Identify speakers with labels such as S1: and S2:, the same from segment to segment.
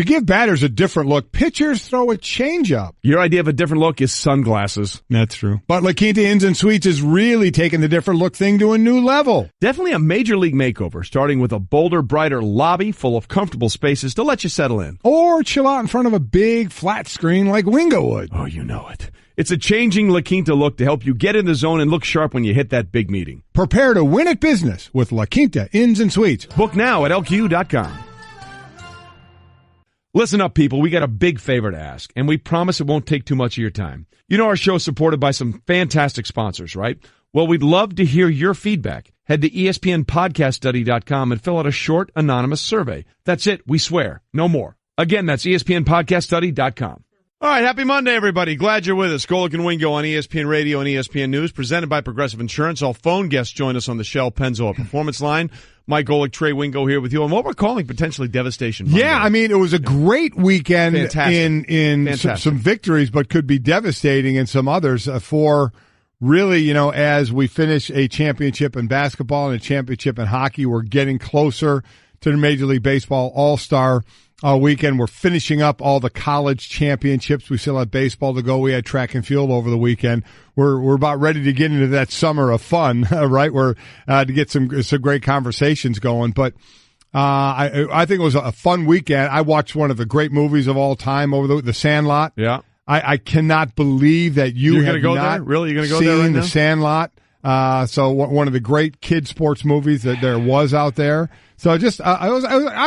S1: To give batters a different look, pitchers throw a changeup.
S2: Your idea of a different look is sunglasses.
S1: That's true. But La Quinta Inns and Suites is really taking the different look thing to a new level.
S2: Definitely a major league makeover, starting with a bolder, brighter lobby full of comfortable spaces to let you settle in.
S1: Or chill out in front of a big flat screen like Wingo would.
S2: Oh, you know it. It's a changing La Quinta look to help you get in the zone and look sharp when you hit that big meeting.
S1: Prepare to win at business with La Quinta Inns and Suites.
S2: Book now at LQ.com. Listen up, people. We got a big favor to ask, and we promise it won't take too much of your time. You know our show is supported by some fantastic sponsors, right? Well, we'd love to hear your feedback. Head to ESPNpodcaststudy.com and fill out a short, anonymous survey. That's it. We swear. No more. Again, that's ESPNpodcaststudy.com. All right, happy Monday, everybody. Glad you're with us. Golic and Wingo on ESPN Radio and ESPN News, presented by Progressive Insurance. All phone guests join us on the Shell Pennzoil Performance Line. Mike Golic, Trey Wingo here with you on what we're calling potentially devastation Monday.
S1: Yeah, I mean, it was a great weekend in
S2: some
S1: victories, but could be devastating in some others for really, as we finish a championship in basketball and a championship in hockey, we're getting closer to the Major League Baseball All-Star weekend. We're finishing up all the college championships. We still have baseball to go. We had track and field over the weekend. We're about ready to get into that summer of fun, right? We're to get some great conversations going. But I think it was a fun weekend. I watched one of the great movies of all time over the Sandlot.
S2: Yeah,
S1: I cannot believe that you're
S2: going to go there. Really, you're going to go there right now?
S1: The Sandlot. So one of the great kid sports movies that there was out there. So just I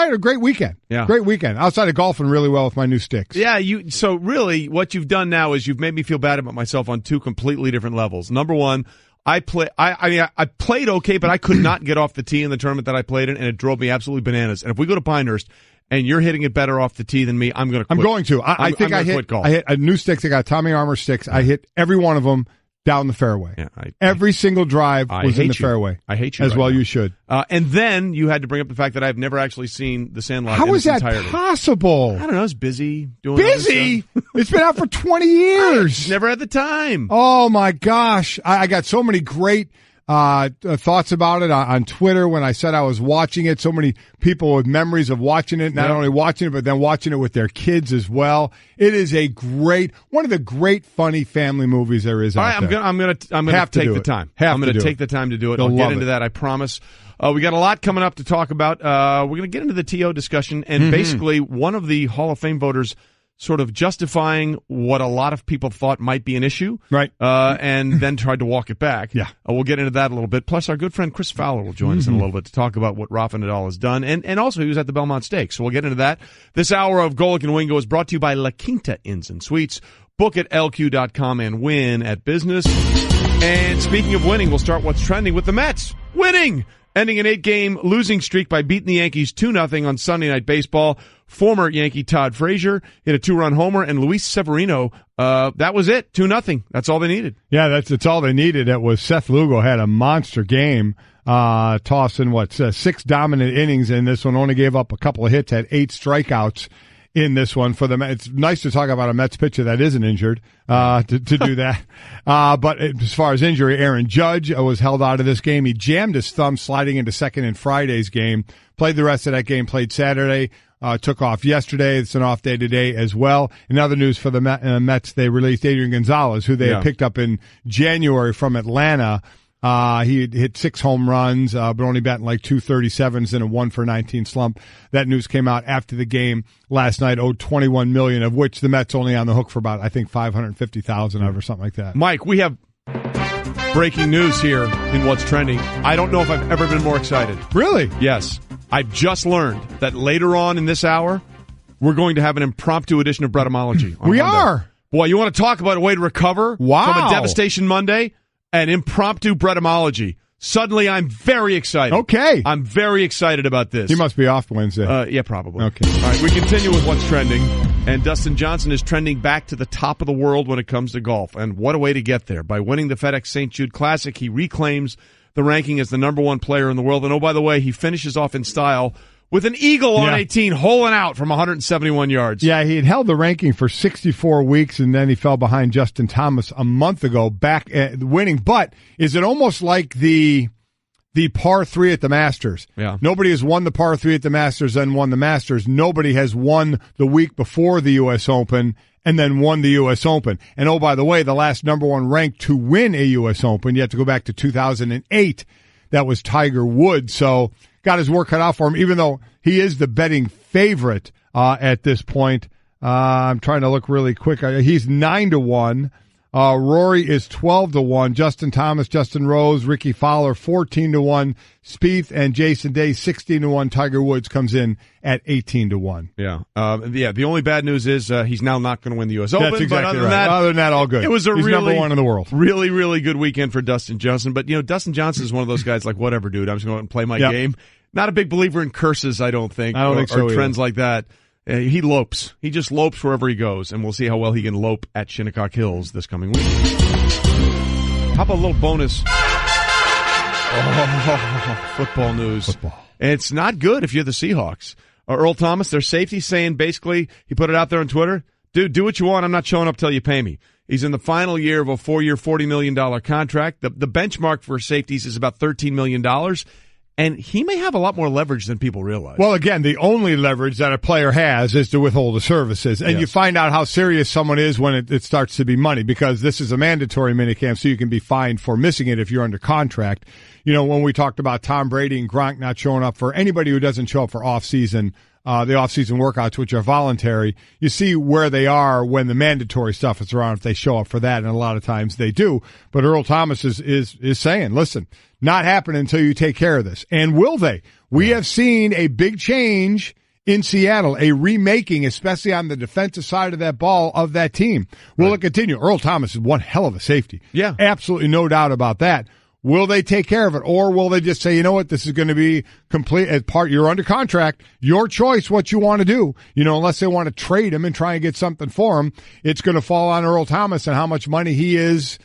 S1: had a great weekend.
S2: Yeah.
S1: Great weekend. Outside of golfing really well with my new sticks.
S2: Yeah, so really what you've done now is you've made me feel bad about myself on two completely different levels. Number one, I played okay, but I could not get off the tee in the tournament that I played in, and it drove me absolutely bananas. And if we go to Pinehurst and you're hitting it better off the tee than me, I'm going to quit.
S1: I'm going to. I think I hit a new sticks. I got Tommy Armour sticks. I hit every one of them down the fairway. Yeah, every single drive was in the fairway.
S2: I hate you
S1: as
S2: right
S1: well.
S2: Now.
S1: You should.
S2: And then you had to bring up the fact that I've never actually seen The Sandlot.
S1: How
S2: in
S1: is
S2: its
S1: that
S2: entirety.
S1: possible?
S2: I don't know. I was busy doing
S1: busy. It's been out for 20 years.
S2: Never had the time.
S1: Oh my gosh! I got so many great thoughts about it on Twitter when I said I was watching it. So many people with memories of watching it, not only watching it, but then watching it with their kids as well. It is one of the great funny family movies there is out there.
S2: I'm going to take the time. I'm going to take the time to do it. I'll get into that, I promise. We got a lot coming up to talk about. We're going to get into the TO discussion and basically one of the Hall of Fame voters sort of justifying what a lot of people thought might be an issue,
S1: right?
S2: And then tried to walk it back.
S1: Yeah,
S2: we'll get into that a little bit. Plus, our good friend Chris Fowler will join us in a little bit to talk about what Rafael Nadal has done, and also he was at the Belmont Stakes. So we'll get into that. This hour of Golic and Wingo is brought to you by La Quinta Inns and Suites. Book at LQ.com and win at business. And speaking of winning, we'll start what's trending with the Mets winning. Ending an 8-game losing streak by beating the Yankees 2-0 on Sunday Night Baseball. Former Yankee Todd Frazier hit a 2-run homer, and Luis Severino, that was it, 2-0. That's all they needed.
S1: Yeah, that's all they needed. It was Seth Lugo had a monster game, tossing 6 dominant innings, and this one only gave up a couple of hits, had 8 strikeouts in this one for them. It's nice to talk about a Mets pitcher that isn't injured to do that. But as far as injury, Aaron Judge was held out of this game. He jammed his thumb sliding into second in Friday's game. Played the rest of that game, played Saturday, took off yesterday. It's an off day today as well. In other news for the Mets, they released Adrian Gonzalez, who they had picked up in January from Atlanta. He hit 6 home runs, but only batting like 237s in a 1-for-19 slump. That news came out after the game last night, owed $21 million, of which the Mets only on the hook for about, I think, $550,000 of or something like that.
S2: Mike, we have breaking news here in What's Trending. I don't know if I've ever been more excited.
S1: Really?
S2: Yes. I've just learned that later on in this hour, we're going to have an impromptu edition of Bretomology.
S1: We are.
S2: Boy, you want to talk about a way to recover from a Devastation Monday? An impromptu Bretomology. Suddenly, I'm very excited.
S1: Okay.
S2: I'm very excited about this.
S1: You must be off Wednesday.
S2: Yeah, probably.
S1: Okay.
S2: All right, we continue with What's Trending. And Dustin Johnson is trending back to the top of the world when it comes to golf. And what a way to get there. By winning the FedEx St. Jude Classic, he reclaims the ranking as the #1 player in the world. And oh, by the way, he finishes off in style with an eagle on 18, holing out from 171 yards.
S1: Yeah, he had held the ranking for 64 weeks, and then he fell behind Justin Thomas a month ago, back at winning. But is it almost like the the par 3 at the Masters.
S2: Yeah.
S1: Nobody has won the par 3 at the Masters and won the Masters. Nobody has won the week before the U.S. Open and then won the U.S. Open. And, oh, by the way, the last number one ranked to win a U.S. Open, you have to go back to 2008. That was Tiger Woods. So got his work cut out for him, even though he is the betting favorite at this point. I'm trying to look really quick. He's 9-1. Rory is 12-1. Justin Thomas, Justin Rose, Ricky Fowler 14-1. Spieth and Jason Day 16-1. Tiger Woods comes in at 18-1.
S2: Yeah. The only bad news is he's now not going to win the U.S. Open.
S1: That's exactly
S2: but
S1: right. Other than that, all good.
S2: It was
S1: He's number one in the world.
S2: Really, really good weekend for Dustin Johnson. But Dustin Johnson is one of those guys like, whatever, dude. I'm just going to play my game. Not a big believer in curses, I don't think.
S1: I don't think so
S2: or trends like that. He lopes. He just lopes wherever he goes, and we'll see how well he can lope at Shinnecock Hills this coming week. How about a little bonus? Football news. And it's not good if you're the Seahawks. Earl Thomas, their safety, saying basically, he put it out there on Twitter, dude, do what you want. I'm not showing up till you pay me. He's in the final year of a 4-year, $40 million contract. The benchmark for safeties is about $13 million. And he may have a lot more leverage than people realize.
S1: Well, again, the only leverage that a player has is to withhold the services. And you find out how serious someone is when it starts to be money, because this is a mandatory minicamp, so you can be fined for missing it if you're under contract. When we talked about Tom Brady and Gronk not showing up, for anybody who doesn't show up for the off-season workouts, which are voluntary, you see where they are when the mandatory stuff is around, if they show up for that, and a lot of times they do. But Earl Thomas is saying, listen, not happening until you take care of this. And will they? We have seen a big change in Seattle, a remaking, especially on the defensive side of that ball of that team. Will it continue? Earl Thomas is one hell of a safety. Yeah. Absolutely no doubt about that. Will they take care of it, or will they just say, you know what, this is going to be complete as part, you're under contract, your choice what you want to do. Unless they want to trade him and try and get something for him, it's going to fall on Earl Thomas and how much money he is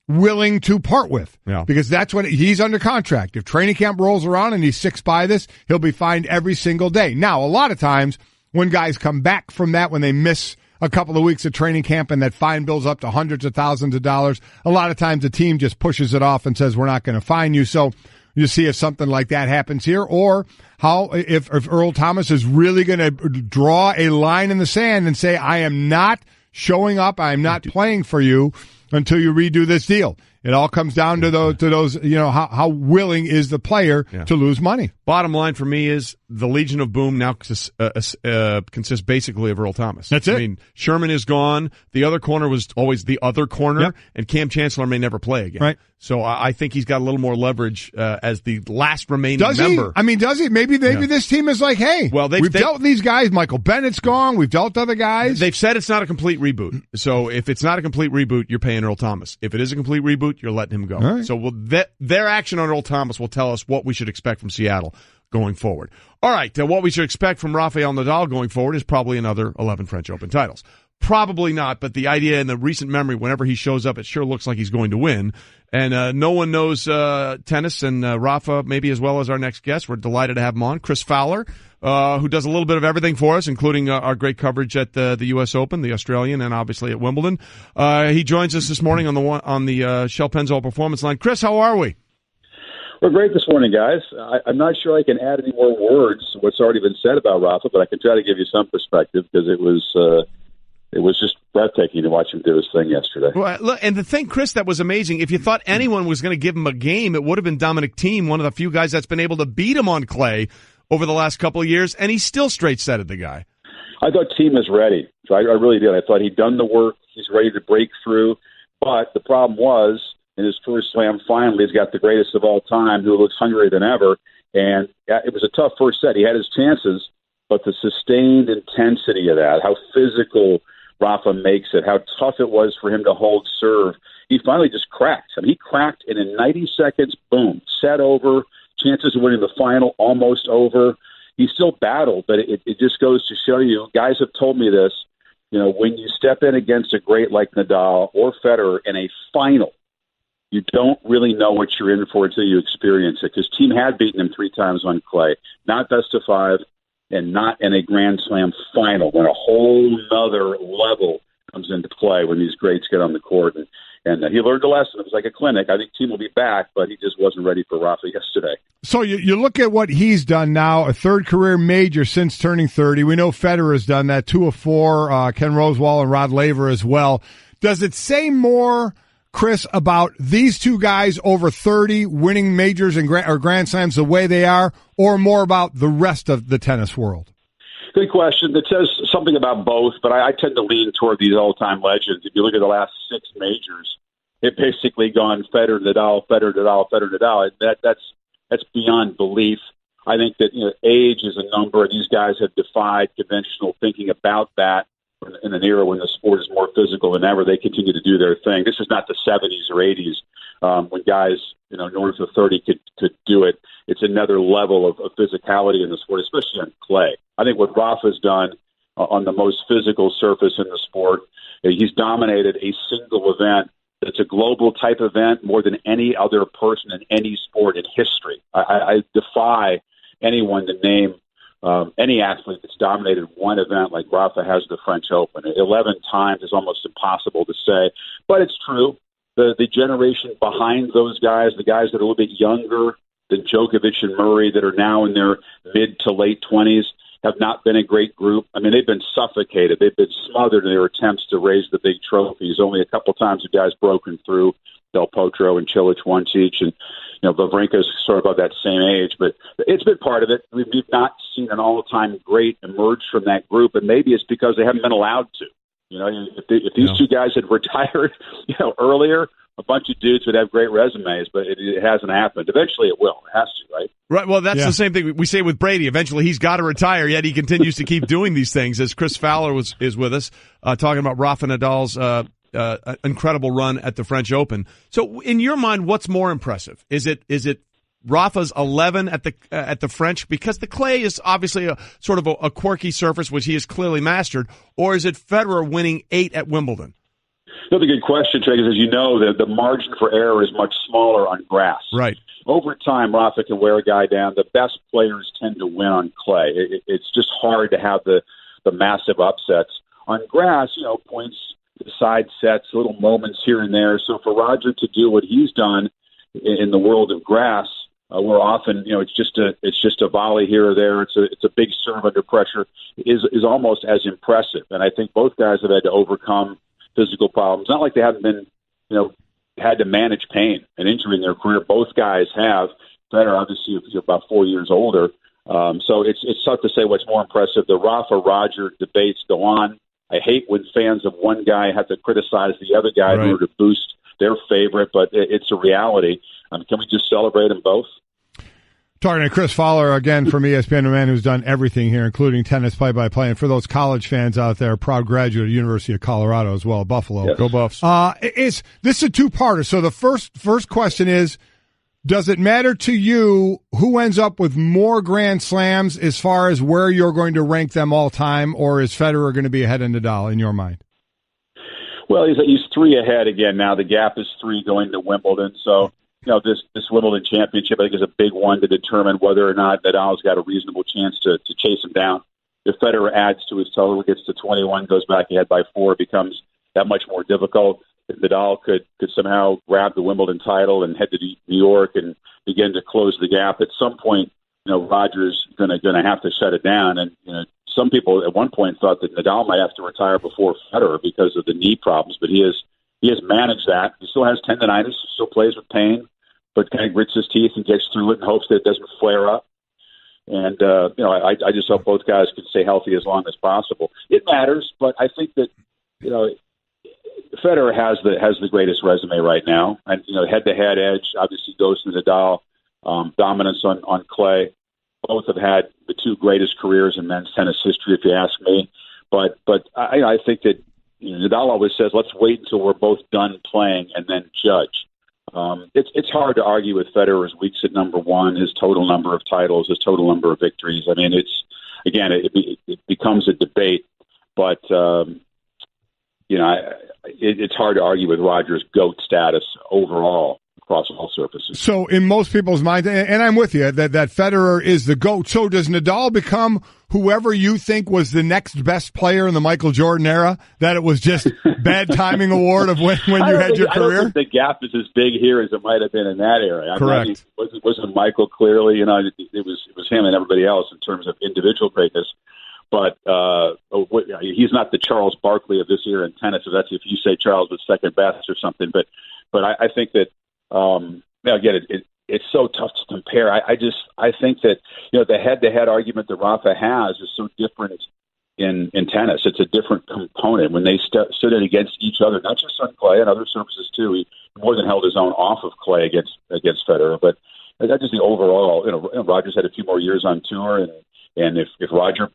S1: willing to part with. Yeah. Because that's what he's under contract. If training camp rolls around and he sticks by this, he'll be fined every single day. Now, a lot of times when guys come back from that, when they miss a couple of weeks of training camp and that fine builds up to hundreds of thousands of dollars, a lot of times the team just pushes it off and says, we're not going to fine you. So you see if something like that happens here, or if Earl Thomas is really going to draw a line in the sand and say, I am not showing up, I am not playing for you until you redo this deal. It all comes down to those, how willing is the player to lose money.
S2: Bottom line for me is the Legion of Boom now consists basically of Earl Thomas.
S1: That's it.
S2: I mean, Sherman is gone. The other corner was always the other corner, and Cam Chancellor may never play again. Right. So I think he's got a little more leverage as the last remaining member.
S1: I mean, does he? Maybe this team is like, hey, we've dealt with these guys. Michael Bennett's gone. We've dealt with other guys.
S2: They've said it's not a complete reboot. So if it's not a complete reboot, you're paying Earl Thomas. If it is a complete reboot, you're letting him go. Right. So their action on Earl Thomas will tell us what we should expect from Seattle going forward. All right, what we should expect from Rafael Nadal going forward is probably another 11 French Open titles. Probably not, but the idea in the recent memory, whenever he shows up, it sure looks like he's going to win. And no one knows tennis, and Rafa maybe as well as our next guest. We're delighted to have him on. Chris Fowler, who does a little bit of everything for us, including our great coverage at the U.S. Open, the Australian, and obviously at Wimbledon. He joins us this morning on the Shell Pennzoil Performance Line. Chris, how are we?
S3: We're great this morning, guys. I'm not sure I can add any more words to what's already been said about Rafa, but I can try to give you some perspective, because it was just breathtaking to watch him do his thing yesterday.
S2: Well, look, and the thing, Chris, that was amazing, if you thought anyone was going to give him a game, it would have been Dominic Thiem, one of the few guys that's been able to beat him on clay over the last couple of years, and he's still straight-setted the guy.
S3: I thought Thiem was ready. So I really did. I thought he'd done the work. He's ready to break through. But the problem was, in his first slam final, he's got the greatest of all time, who looks hungrier than ever. And it was a tough first set. He had his chances, but the sustained intensity of that, how physical Rafa makes it, how tough it was for him to hold serve, he finally just cracked. I mean, he cracked, and in 90 seconds, boom, set over, chances of winning the final almost over. He still battled, but it just goes to show you, guys have told me this, when you step in against a great like Nadal or Federer in a final, you don't really know what you're in for until you experience it, because Thiem had beaten him 3 times on clay, not best of 5, and not in a Grand Slam final, when a whole nother level comes into play when these greats get on the court. And And he learned a lesson. It was like a clinic. I think Team will be back, but he just wasn't ready for Rafa yesterday.
S1: So you look at what he's done now, a third career major since turning 30. We know Federer has done that, 2 of 4, Ken Rosewall and Rod Laver as well. Does it say more, Chris, about these two guys over 30 winning majors and or Grand Slams the way they are, or more about the rest of the tennis world?
S3: Good question. It says something about both, but I tend to lean toward these all-time legends. If you look at the last 6 majors, it basically gone Federer, Nadal, Federer, Nadal, Federer, Nadal. That's beyond belief. I think that age is a number, and these guys have defied conventional thinking about that in an era when the sport is more physical than ever. They continue to do their thing. This is not the 70s or 80s when guys north of 30 could do it. It's another level of physicality in the sport, especially on clay. I think what Rafa's done on the most physical surface in the sport, he's dominated a single event that's a global type event more than any other person in any sport in history. I defy anyone to name any athlete that's dominated one event like Rafa has the French Open. 11 times is almost impossible to say, but it's true. The generation behind those guys, the guys that are a little bit younger than Djokovic and Murray that are now in their mid to late 20s, have not been a great group. I mean, they've been suffocated. They've been smothered in their attempts to raise the big trophies. Only a couple times the guys broken through, Del Potro and Cilic once each, and Wawrinka's sort of about that same age. But it's been part of it. We've not seen an all-time great emerge from that group, and maybe it's because they haven't been allowed to. If these two guys had retired, earlier, a bunch of dudes would have great resumes, but it hasn't happened. Eventually it will. It has to, right?
S2: Right. Well, that's the same thing we say with Brady. Eventually he's got to retire, yet he continues to keep doing these things. As Chris Fowler is with us, talking about Rafa Nadal's incredible run at the French Open. So in your mind, what's more impressive? Is it Rafa's 11 at the French, because the clay is obviously a sort of a quirky surface which he has clearly mastered, or is it Federer winning 8 at Wimbledon?
S3: That's a good question, Trey, because as you know, the margin for error is much smaller on grass.
S2: Right.
S3: Over time, Rafa can wear a guy down. The best players tend to win on clay. It's just hard to have the massive upsets. On grass, points, side sets, little moments here and there. So for Roger to do what he's done in the world of grass, where often it's just a volley here or there, it's a big serve under pressure, is almost as impressive. And I think both guys have had to overcome physical problems. Not like they haven't been, had to manage pain and injury in their career. Both guys have. Federer, obviously, is about 4 years older. So it's tough to say what's more impressive. The Rafa-Roger debates go on. I hate when fans of one guy have to criticize the other guy in order to boost their favorite, but it's a reality. Can we just celebrate them both?
S1: Talking to Chris Fowler again from ESPN, a man who's done everything here, including tennis play-by-play. And for those college fans out there, proud graduate of the University of Colorado as well, Buffalo.
S3: Yes.
S2: Go Buffs.
S1: This is a two-parter. So the first question is, does it matter to you who ends up with more Grand Slams as far as where you're going to rank them all time, or is Federer going to be ahead of Nadal in your mind?
S3: Well, he's 3 ahead again now. The gap is 3 going to Wimbledon. So, this Wimbledon championship, I think, is a big one to determine whether or not Nadal's got a reasonable chance to chase him down. If Federer adds to his total, gets to 21, goes back ahead by 4, it becomes that much more difficult. If Nadal could somehow grab the Wimbledon title and head to New York and begin to close the gap, at some point, Roger's going to have to shut it down. And some people at one point thought that Nadal might have to retire before Federer because of the knee problems, but he has managed that. He still has tendonitis, still plays with pain, but kind of grits his teeth and gets through it and hopes that it doesn't flare up. And I just hope both guys can stay healthy as long as possible. It matters, but I think that Federer has the greatest resume right now, and head-to-head edge obviously goes to Nadal. Dominance on clay. Both have had the 2 greatest careers in men's tennis history, if you ask me. But I think that Nadal always says, let's wait until we're both done playing and then judge. It's hard to argue with Federer's weeks at number 1, his total number of titles, his total number of victories. I mean, it becomes a debate, but it's hard to argue with Roger's GOAT status overall across all surfaces.
S1: So in most people's minds, and I'm with you, that Federer is the GOAT. So does Nadal become whoever you think was the next best player in the Michael Jordan era, that it was just bad timing award of when you had your career?
S3: I don't think the gap is as big here as it might have been in that era.
S1: Correct.
S3: It wasn't Michael, clearly. You know, it was him and everybody else in terms of individual greatness. But he's not the Charles Barkley of this era in tennis. So that's if you say Charles was second best or something. But I think that again, it's so tough to compare. I think that the head-to-head argument that Rafa has is so different in tennis. It's a different component when they stood in against each other, not just on clay and other surfaces too. He more than held his own off of clay against Federer. But that's just the overall. Roger's had a few more years on tour, and if Roger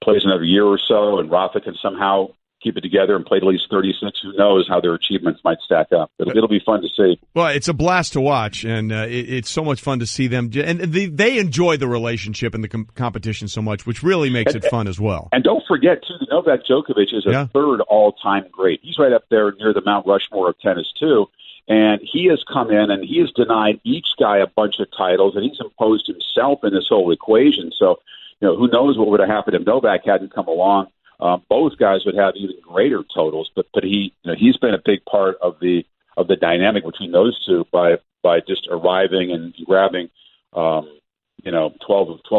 S3: plays another year or so, and Rafa can somehow keep it together and play at least 36, who knows how their achievements might stack up. It'll be fun to see.
S2: Well, it's a blast to watch, and it's so much fun to see them. And they enjoy the relationship and the competition so much, which really makes it fun as well.
S3: And don't forget, too, Novak Djokovic is a third all-time great. He's right up there near the Mount Rushmore of tennis, too. And he has come in and he has denied each guy a bunch of titles, and he's imposed himself in this whole equation. So, who knows what would have happened if Novak hadn't come along. Both guys would have even greater totals, but he's been a big part of the dynamic between those two by just arriving and grabbing 12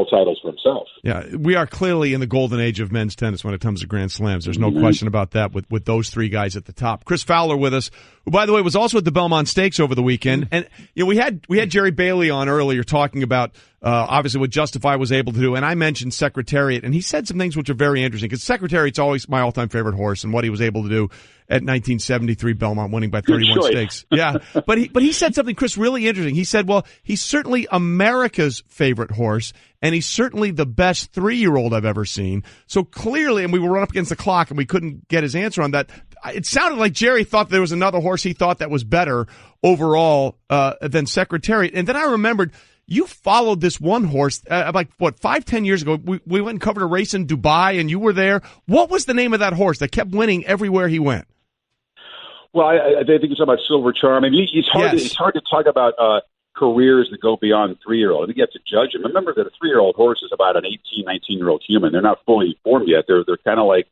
S3: titles for himself.
S2: Yeah, we are clearly in the golden age of men's tennis when it comes to Grand Slams. There's no question about that with those three guys at the top. Chris Fowler with us, who, by the way, was also at the Belmont Stakes over the weekend. And we had Jerry Bailey on earlier talking about obviously what Justify was able to do, and I mentioned Secretariat, and he said some things which are very interesting, because Secretariat's always my all-time favorite horse, and what he was able to do at 1973 Belmont, winning by 31 stakes. Yeah, but he said something, Chris, really interesting. He said, well, he's certainly America's favorite horse, and he's certainly the best 3-year-old I've ever seen. So clearly, and we were run up against the clock, and we couldn't get his answer on that. It sounded like Jerry thought there was another horse he thought that was better overall than Secretariat. And then I remembered, you followed this one horse 5-10 years ago. We went and covered a race in Dubai, and you were there. What was the name of that horse that kept winning everywhere he went?
S3: Well, I think it's about Silver Charm. I mean, it's hard to talk about careers that go beyond 3-year-old. I think you have to judge them. Remember that a 3-year-old horse is about an 18, 19-year-old human. They're not fully formed yet. They're kind of like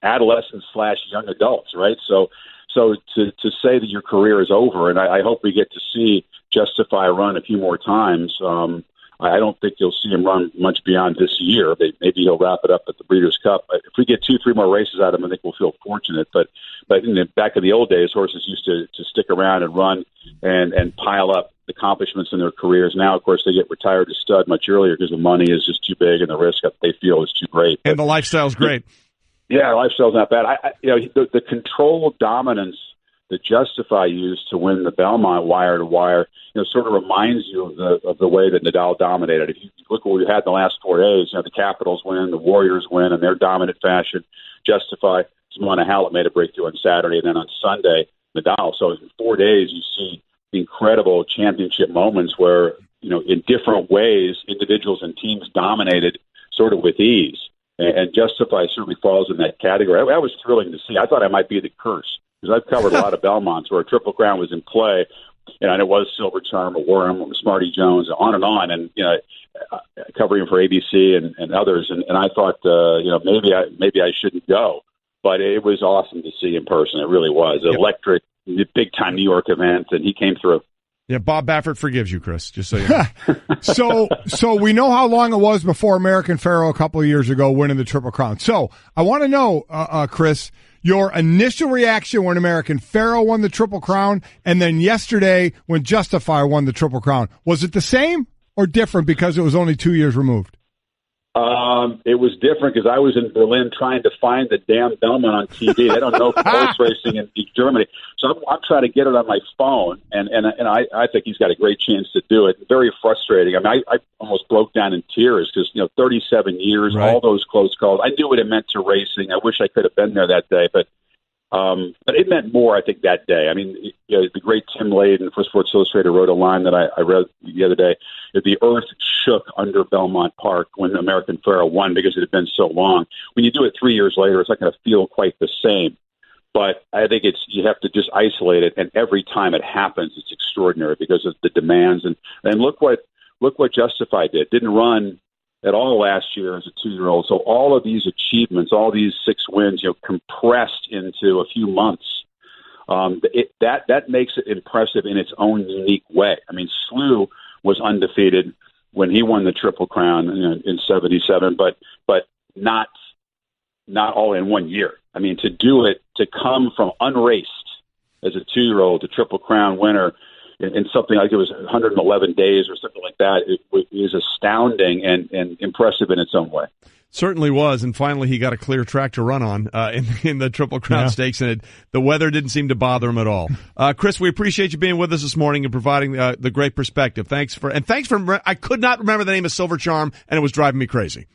S3: adolescents / young adults, right? So to say that your career is over, and I hope we get to see Justify run a few more times. I don't think you'll see him run much beyond this year. Maybe he'll wrap it up at the Breeders' Cup. If we get 2-3 more races out of him, I think we'll feel fortunate. But in the back of the old days, horses used to stick around and run and pile up accomplishments in their careers. Now, of course, they get retired to stud much earlier because the money is just too big and the risk that they feel is too great.
S2: And the lifestyle's great.
S3: Yeah, lifestyle's not bad. The control dominance that Justify used to win the Belmont wire to wire, sort of reminds you of the way that Nadal dominated. If you look what we had in the last 4 days, the Capitals win, the Warriors win in their dominant fashion. Justify, Simona Halep made a breakthrough on Saturday, and then on Sunday, Nadal. So in 4 days, you see incredible championship moments where, in different ways, individuals and teams dominated sort of with ease. And Justify certainly falls in that category. That was thrilling to see. I thought I might be the curse, because I've covered a lot of Belmonts where a Triple Crown was in play, and it was Silver Charm or Warham, Smarty Jones, on, and covering for ABC and others, and I thought maybe I shouldn't go, but it was awesome to see in person. It really was electric, big time New York event, and he came through.
S2: Yeah, Bob Baffert forgives you, Chris, just so you know.
S1: So we know how long it was before American Pharoah a couple of years ago winning the Triple Crown. So I want to know, Chris, your initial reaction when American Pharoah won the Triple Crown, and then yesterday when Justify won the Triple Crown. Was it the same or different because it was only 2 years removed?
S3: It was different because I was in Berlin trying to find the damn Belmont on TV. They don't know horse racing in Germany. So I'm trying to get it on my phone, and I think he's got a great chance to do it. Very frustrating. I mean, I almost broke down in tears because, 37 years, right. All those close calls. I knew what it meant to racing. I wish I could have been there that day, but it meant more, I think, that day. I mean, the great Tim Layden for Sports Illustrated wrote a line that I read the other day. The earth shook under Belmont Park when American Pharoah won because it had been so long. When you do it 3 years later, it's not going to feel quite the same. But I think you have to just isolate it, and every time it happens, it's extraordinary because of the demands. And look what look what Justified did. Didn't run at all last year as a 2-year-old. So all of these achievements, all these 6 wins, compressed into a few months. That makes it impressive in its own unique way. I mean, Slew was undefeated when he won the Triple Crown in '77, but not all in 1 year. I mean, to do it, to come from unraced as a 2-year-old to Triple Crown winner in something like it was 111 days or something like that, it is astounding and impressive in its own way.
S2: Certainly was, and finally he got a clear track to run on in the Triple Crown Stakes, and the weather didn't seem to bother him at all. Chris, we appreciate you being with us this morning and providing the great perspective. Thanks for. I could not remember the name of Silver Charm, and it was driving me crazy.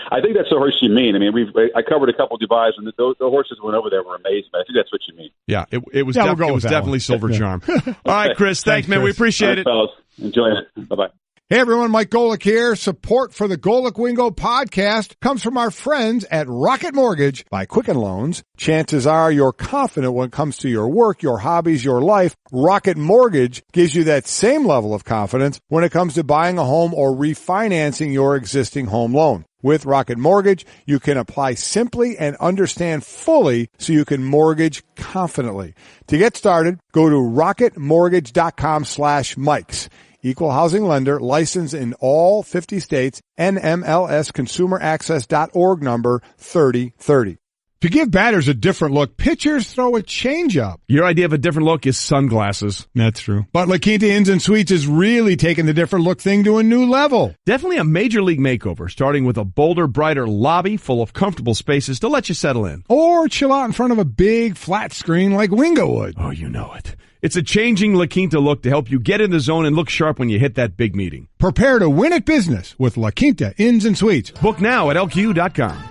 S3: I think that's the horse you mean. I mean, I covered a couple of Dubais, and the horses went over there were amazing. I think that's what you mean.
S2: Yeah, it was definitely Silver Charm. All right, Chris, thanks, man. Chris. We appreciate it.
S3: Fellas. Enjoy it. Bye-bye.
S1: Hey everyone, Mike Golic here. Support for the Golic Wingo podcast comes from our friends at Rocket Mortgage by Quicken Loans. Chances are you're confident when it comes to your work, your hobbies, your life. Rocket Mortgage gives you that same level of confidence when it comes to buying a home or refinancing your existing home loan. With Rocket Mortgage, you can apply simply and understand fully so you can mortgage confidently. To get started, go to rocketmortgage.com/Mikes. Equal housing lender, licensed in all 50 states, NMLS consumeraccess.org number 3030. To give batters a different look, pitchers throw a changeup.
S2: Your idea of a different look is sunglasses.
S1: That's true. But La Quinta Inns and Suites is really taking the different look thing to a new level.
S2: Definitely a major league makeover, starting with a bolder, brighter lobby full of comfortable spaces to let you settle in.
S1: Or chill out in front of a big flat screen like Wingo would.
S2: Oh, you know it. It's a changing La Quinta look to help you get in the zone and look sharp when you hit that big meeting.
S1: Prepare to win at business with La Quinta Inns and Suites.
S2: Book now at LQ.com.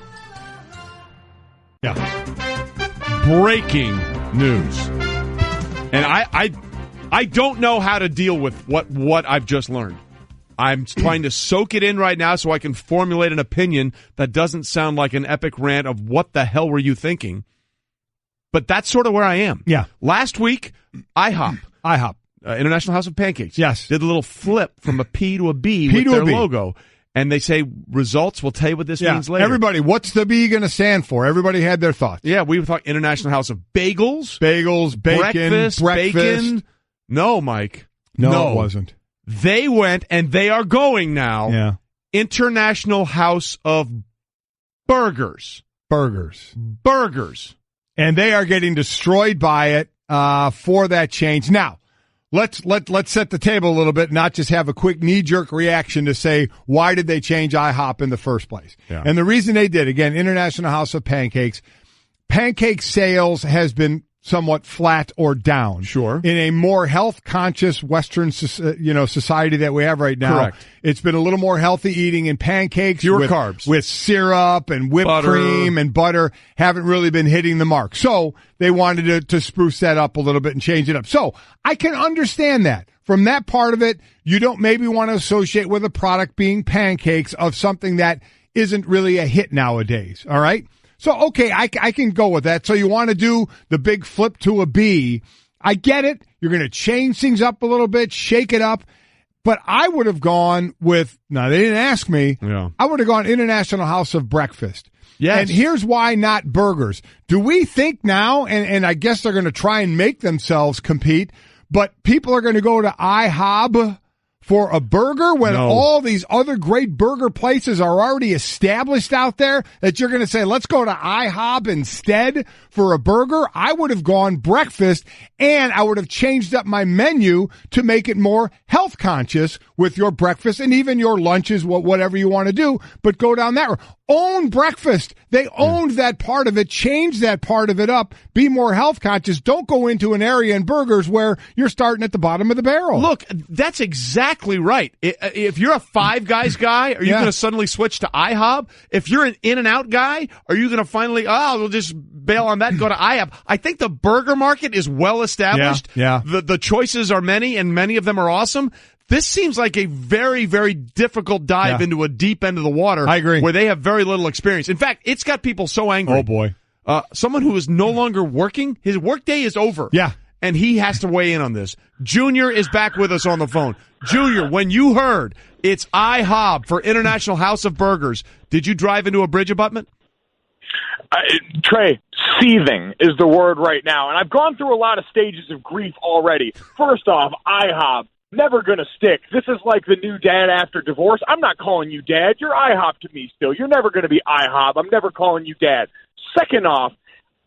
S2: Yeah. Breaking news. And I don't know how to deal with what I've just learned. I'm trying to soak it in right now so I can formulate an opinion that doesn't sound like an epic rant of what the hell were you thinking. But that's sort of where I am.
S1: Yeah.
S2: Last week, IHOP. International House of Pancakes.
S1: Yes.
S2: Did a little flip from a P to a B with their logo. And they say results. We'll tell you what this means later.
S1: Everybody, what's the B going to stand for? Everybody had their thoughts.
S2: Yeah, we thought International House of Bagels.
S1: Bagels, bacon, breakfast.
S2: Bacon. No, Mike.
S1: No, it wasn't.
S2: They went, and they are going now.
S1: Yeah.
S2: International House of Burgers.
S1: Burgers.
S2: And
S1: they are getting destroyed by it for that change. Now, let's set the table a little bit, not just have a quick knee-jerk reaction to say, why did they change IHOP in the first place?
S2: Yeah.
S1: And the reason they did, again, International House of Pancakes, pancake sales has been somewhat flat or down.
S2: Sure.
S1: In a more health-conscious Western, society that we have right now.
S2: Correct.
S1: It's been a little more healthy eating, and pancakes
S2: fewer carbs
S1: with syrup and whipped cream and butter haven't really been hitting the mark. So they wanted to spruce that up a little bit and change it up. So I can understand that. From that part of it, you don't maybe want to associate with a product being pancakes of something that isn't really a hit nowadays. All right. So, okay, I can go with that. So you want to do the big flip to a B. I get it. You're going to change things up a little bit, shake it up. But I would have gone with, now they didn't ask me, I would have gone International House of Breakfast.
S2: Yes.
S1: And here's why not burgers. Do we think now, and I guess they're going to try and make themselves compete, but people are going to go to IHOP for a burger when all these other great burger places are already established out there, that you're going to say, let's go to IHOP instead for a burger? I would have gone breakfast, and I would have changed up my menu to make it more health conscious with your breakfast and even your lunches, whatever you want to do, but go down that road. Own breakfast. They owned that part of it, change that part of it up, be more health conscious. Don't go into an area in burgers where you're starting at the bottom of the barrel.
S2: Look, that's exactly right. If you're a Five Guys guy, are you going to suddenly switch to IHOP? If you're an In-N-Out guy, are you going to finally, we'll just bail on that and go to IHOP? I think the burger market is well established.
S1: Yeah.
S2: The choices are many, and many of them are awesome. This seems like a very, very difficult dive into a deep end of the water.
S1: I agree.
S2: Where they have very little experience. In fact, it's got people so angry.
S1: Oh, boy.
S2: Someone who is no longer working, his workday is over.
S1: Yeah.
S2: and he has to weigh in on this. Junior is back with us on the phone. Junior, when you heard it's IHOP for International House of Burgers, did you drive into a bridge abutment?
S4: Trey, seething is the word right now, and I've gone through a lot of stages of grief already. First off, IHOP, never going to stick. This is like the new dad after divorce. I'm not calling you dad. You're IHOP to me still. You're never going to be IHOP. I'm never calling you dad. Second off,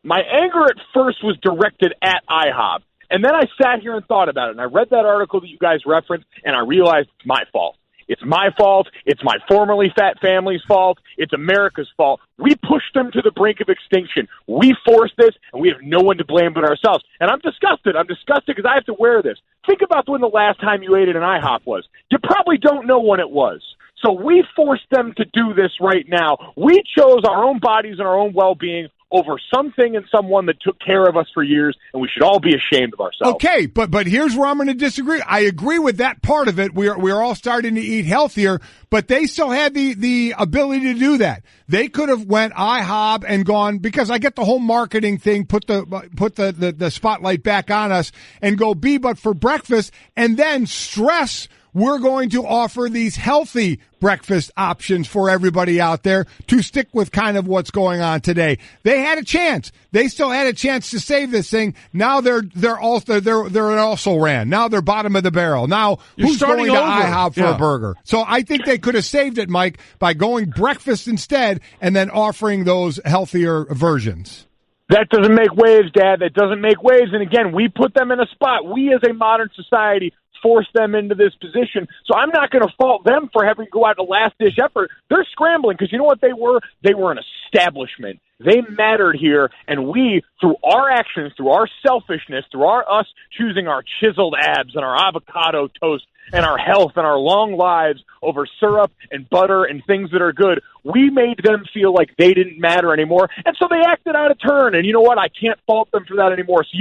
S4: my anger at first was directed at IHOP, and then I sat here and thought about it, and I read that article that you guys referenced, and I realized it's my fault. It's my fault. It's my formerly fat family's fault. It's America's fault. We pushed them to the brink of extinction. We forced this, and we have no one to blame but ourselves. And I'm disgusted. I'm disgusted because I have to wear this. Think about when the last time you ate at an IHOP was. You probably don't know when it was. So we forced them to do this right now. We chose our own bodies and our own well-being over something and someone that took care of us for years, and we should all be ashamed of ourselves.
S1: Okay, but here's where I'm going to disagree. I agree with that part of it. We're all starting to eat healthier, but they still had the ability to do that. They could have went IHOP and gone, because I get the whole marketing thing, put the spotlight back on us and go but for breakfast, and then stress we're going to offer these healthy breakfast options for everybody out there to stick with kind of what's going on today. They had a chance. They still had a chance to save this thing. Now they're also ran. Now they're bottom of the barrel. Now who's going to IHOP for a burger? So I think they could have saved it, Mike, by going breakfast instead and then offering those healthier versions.
S4: That doesn't make waves, Dad. That doesn't make waves. And again, we put them in a spot. We as a modern society forced them into this position. So I'm not going to fault them for having to go out in a last-ditch effort. They're scrambling because you know what they were? They were an establishment. They mattered here, and we, through our actions, through our selfishness, through us choosing our chiseled abs and our avocado toast and our health and our long lives over syrup and butter and things that are good, we made them feel like they didn't matter anymore, and so they acted out of turn. And you know what? I can't fault them for that anymore. So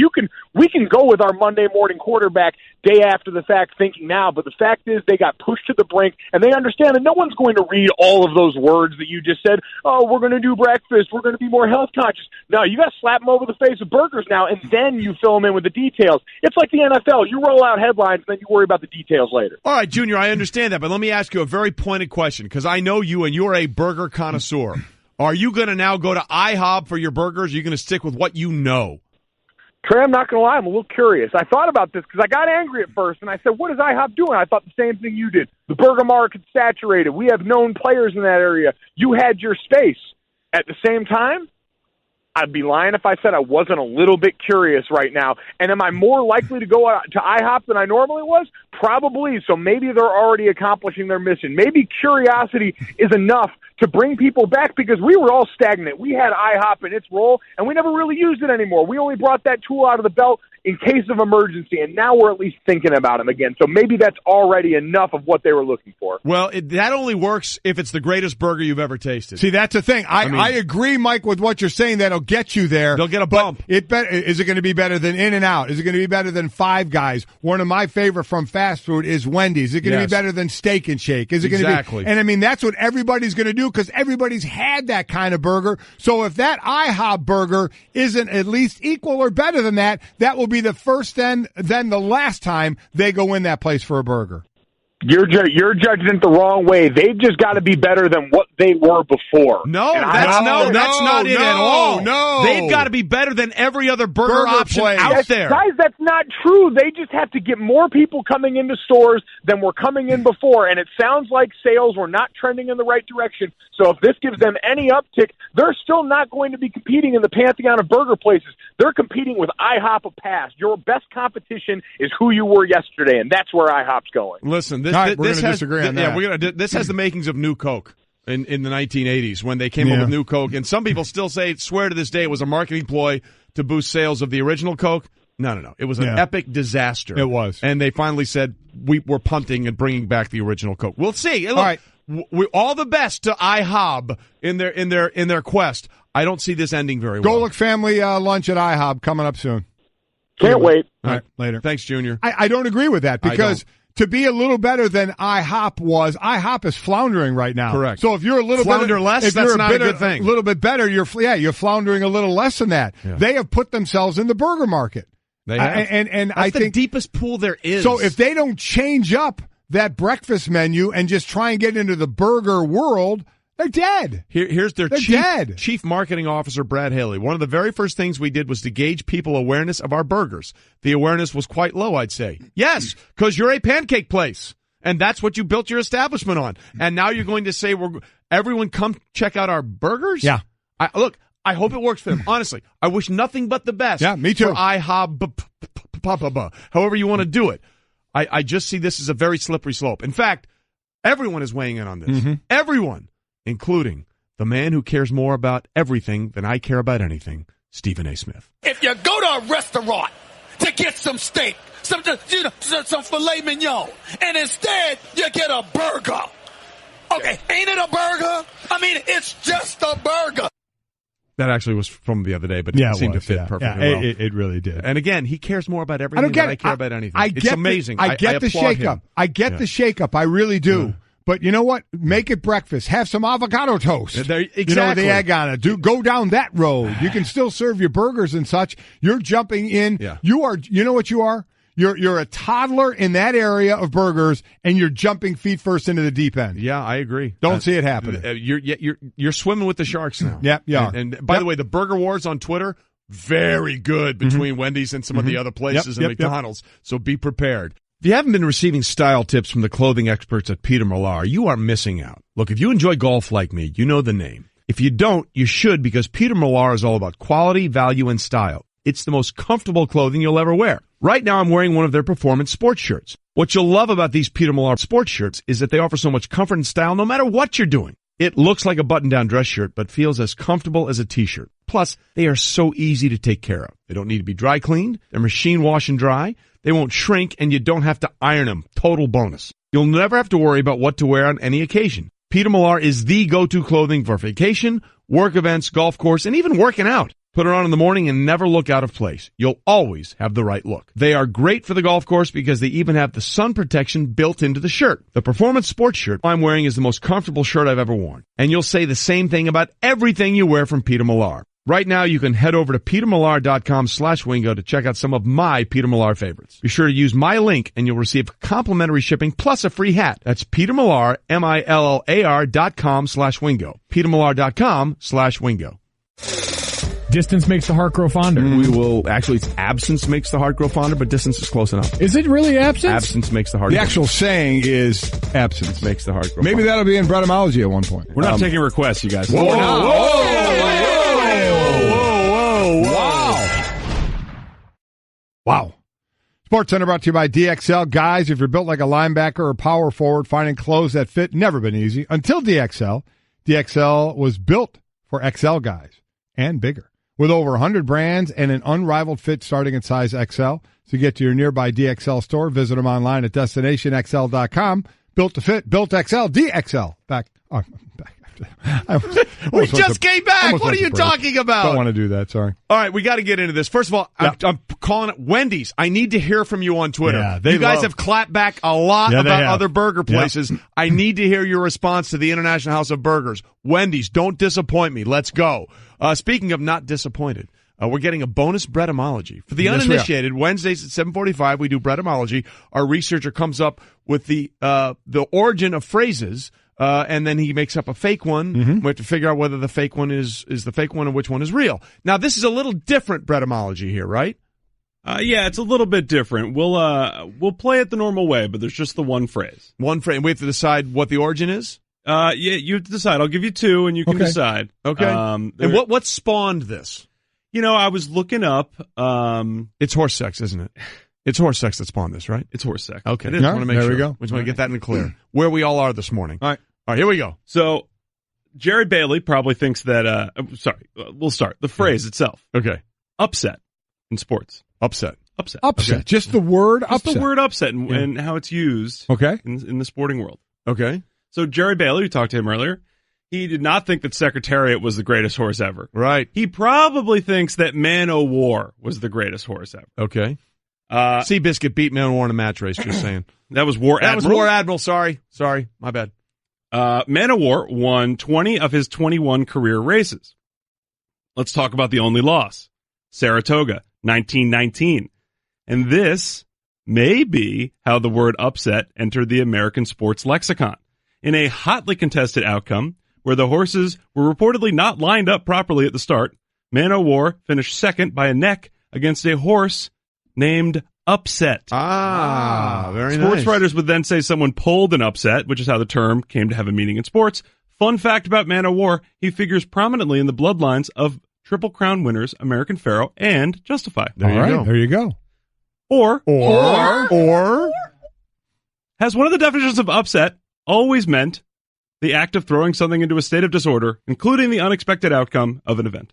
S4: we can go with our Monday morning quarterback day after the fact thinking now, but the fact is they got pushed to the brink, and they understand that no one's going to read all of those words that you just said. Oh, we're going to do breakfast. We're going to be more health conscious. No, you got to slap them over the face with burgers now, and then you fill them in with the details. It's like the NFL. You roll out headlines, and then you worry about the details later.
S2: All right, Junior, I understand that, but let me ask you a very pointed question, because I know you, and you're a burger connoisseur. Are you going to now go to IHOP for your burgers, or are you going to stick with what you know?
S4: Trey, I'm not going to lie. I'm a little curious. I thought about this because I got angry at first, and I said, what is IHOP doing? I thought the same thing you did. The burger market's saturated. We have known players in that area. You had your space. At the same time, I'd be lying if I said I wasn't a little bit curious right now. And am I more likely to go to IHOP than I normally was? Probably. So maybe they're already accomplishing their mission. Maybe curiosity is enough to bring people back, because we were all stagnant. We had IHOP in its role, and we never really used it anymore. We only brought that tool out of the belt in case of emergency, and now we're at least thinking about them again. So maybe that's already enough of what they were looking for.
S2: Well, that only works if it's the greatest burger you've ever tasted.
S1: See, that's the thing. I agree, Mike, with what you're saying. That'll get you there.
S2: They'll get a bump.
S1: Is it going to be better than In-N-Out? Is it going to be better than Five Guys? One of my favorite from fast food is Wendy's. Is it going to be better than Steak and Shake? Is it going to be? And I mean, that's what everybody's going to do, because everybody's had that kind of burger. So if that IHOP burger isn't at least equal or better than that, that will be the first then the last time they go in that place for a burger.
S4: You're judging it the wrong way. They've just got to be better than what they were before.
S2: That's not it at all.
S1: No,
S2: they've got to be better than every other burger option out there.
S4: Guys, that's not true. They just have to get more people coming into stores than were coming in before, and it sounds like sales were not trending in the right direction. So if this gives them any uptick, they're still not going to be competing in the pantheon of burger places. They're competing with IHOP a pass. Your best competition is who you were yesterday, and that's where IHOP's going.
S2: Listen,
S1: we're going to disagree on that.
S2: Yeah, this has the makings of New Coke in the 1980s when they came up with New Coke, and some people still swear to this day it was a marketing ploy to boost sales of the original Coke. No. It was an epic disaster.
S1: It was.
S2: And they finally said, we're punting and bringing back the original Coke. We'll see. Look,
S1: all right.
S2: All the best to IHOP in their quest. I don't see this ending very well.
S1: Golic family lunch at IHOP coming up soon.
S4: Can't wait.
S1: All right, later.
S2: Thanks, Junior.
S1: I don't agree with that, because to be a little better than IHOP is floundering right now.
S2: Correct.
S1: So if you're a little
S2: flounder less,
S1: if
S2: that's
S1: you're
S2: not a good thing.
S1: A little bit better, you're floundering a little less than that.
S2: Yeah.
S1: They have put themselves in the burger market.
S2: They have.
S1: And
S2: That's
S1: I
S2: the
S1: think
S2: deepest pool there is.
S1: So if they don't change up that breakfast menu and just try and get into the burger world, they're dead.
S2: Here's their
S1: dead.
S2: Chief Marketing Officer, Brad Haley. One of the very first things we did was to gauge people awareness of our burgers. The awareness was quite low, I'd say. Yes, because you're a pancake place, and that's what you built your establishment on. And now you're going to say, everyone come check out our burgers?
S1: Yeah.
S2: Look, I hope it works for them. Honestly, I wish nothing but the best.
S1: Yeah, me too.
S2: For IHOP, however you want to do it. I just see this as a very slippery slope. In fact, everyone is weighing in on this. Mm-hmm. Everyone. Including the man who cares more about everything than I care about anything, Stephen A. Smith.
S5: If you go to a restaurant to get some steak, some filet mignon, and instead you get a burger, okay, ain't it a burger? I mean, it's just a burger.
S2: That actually was from the other day, but it seemed to fit perfectly well.
S1: It really did.
S2: And again, he cares more about everything than I care about anything. It's amazing.
S1: I get the shakeup. I get the shakeup. I really do. Yeah. But you know what? Make it breakfast. Have some avocado toast.
S2: Exactly.
S1: You know, with the egg on it. Go down that road. You can still serve your burgers and such. You're jumping in. Yeah. You know what you are? You're a toddler in that area of burgers, and you're jumping feet first into the deep end.
S2: Yeah, I agree.
S1: Don't see it happening.
S2: You're swimming with the sharks now.
S1: Yep, yeah.
S2: And by the way, the burger wars on Twitter, very good between Wendy's and some of the other places and McDonald's. So be prepared. If you haven't been receiving style tips from the clothing experts at Peter Millar, you are missing out. Look, if you enjoy golf like me, you know the name. If you don't, you should, because Peter Millar is all about quality, value, and style. It's the most comfortable clothing you'll ever wear. Right now, I'm wearing one of their performance sports shirts. What you'll love about these Peter Millar sports shirts is that they offer so much comfort and style no matter what you're doing. It looks like a button-down dress shirt, but feels as comfortable as a t-shirt. Plus, they are so easy to take care of. They don't need to be dry cleaned. They're machine wash and dry. They won't shrink, and you don't have to iron them. Total bonus. You'll never have to worry about what to wear on any occasion. Peter Millar is the go-to clothing for vacation, work events, golf course, and even working out. Put it on in the morning and never look out of place. You'll always have the right look. They are great for the golf course because they even have the sun protection built into the shirt. The performance sports shirt I'm wearing is the most comfortable shirt I've ever worn. And you'll say the same thing about everything you wear from Peter Millar. Right now, you can head over to petermillar.com/wingo to check out some of my Peter Millar favorites. Be sure to use my link and you'll receive complimentary shipping plus a free hat. That's Peter Millar, MILLAR.com/wingo. petermillar.com/wingo.
S6: Distance makes the heart grow fonder.
S2: We will, actually, it's absence makes the heart grow fonder, but distance is close enough.
S6: Is it really absence?
S2: Absence makes the heart
S1: grow fonder. The actual saying is absence
S2: makes the heart grow
S1: Maybe
S2: fonder.
S1: That'll be in Brettomology at one point.
S7: We're not taking requests, you guys.
S1: Whoa. Wow. Sports Center brought to you by DXL. Guys, if you're built like a linebacker or power forward, finding clothes that fit never been easy until DXL. DXL was built for XL guys and bigger. With over 100 brands and an unrivaled fit starting in size XL. To get to your nearby DXL store, visit them online at destinationxl.com. Built to fit, built XL, DXL. Back.
S2: We just came back. What are you talking about?
S1: Don't want to do that. Sorry.
S2: All right, we got to get into this. First of all, I'm calling it Wendy's. I need to hear from you on Twitter.
S1: Yeah,
S2: you guys have clapped back a lot about other burger places.
S1: Yep.
S2: I need to hear your response to the International House of Burgers. Wendy's, don't disappoint me. Let's go. Speaking of not disappointed, we're getting a bonus Brettomology. For the uninitiated, Wednesdays at 7:45, we do Brettomology. Our researcher comes up with the origin of phrases. And then he makes up a fake one. Mm-hmm. We have to figure out whether the fake one is the fake one and which one is real. Now, this is a little different Brettomology here, right?
S7: Yeah, it's a little bit different. We'll play it the normal way, but there's just the one phrase.
S2: One phrase. And we have to decide what the origin is?
S7: Yeah, you have to decide. I'll give you two, and you can decide.
S2: Okay. And what spawned this?
S7: You know, I was looking up.
S2: It's horse sex, isn't it? It's horse sex that spawned this, right?
S7: It's horse sex.
S2: Okay.
S1: Yeah,
S2: want to make
S1: there
S2: sure.
S1: we go.
S2: We just want to get that in the clear. Where we all are this morning.
S7: All right.
S2: All right, here we go.
S7: So, Jerry Bailey probably thinks that, we'll start. The phrase itself.
S2: Okay.
S7: Upset in sports.
S2: Upset.
S1: Okay. Just the word upset.
S7: Just the word upset and how it's used in the sporting world.
S2: Okay.
S7: So, Jerry Bailey, we talked to him earlier, he did not think that Secretariat was the greatest horse ever.
S2: Right.
S7: He probably thinks that Man O' War was the greatest horse ever.
S2: Okay. Seabiscuit beat Man O' War in a match race, just saying.
S7: That was War Admiral?
S2: That was War Admiral, sorry, my bad.
S7: Man O' War won 20 of his 21 career races. Let's talk about the only loss. Saratoga, 1919. And this may be how the word upset entered the American sports lexicon. In a hotly contested outcome, where the horses were reportedly not lined up properly at the start, Man O' War finished second by a neck against a horse named Upset.
S8: Very nice.
S7: Sports writers would then say someone pulled an upset, which is how the term came to have a meaning in sports. Fun fact about Man O' War, he figures prominently in the bloodlines of Triple Crown winners American Pharoah and Justify.
S1: There you go.
S7: Or
S8: Has
S7: one of the definitions of upset always meant the act of throwing something into a state of disorder, including the unexpected outcome of an event.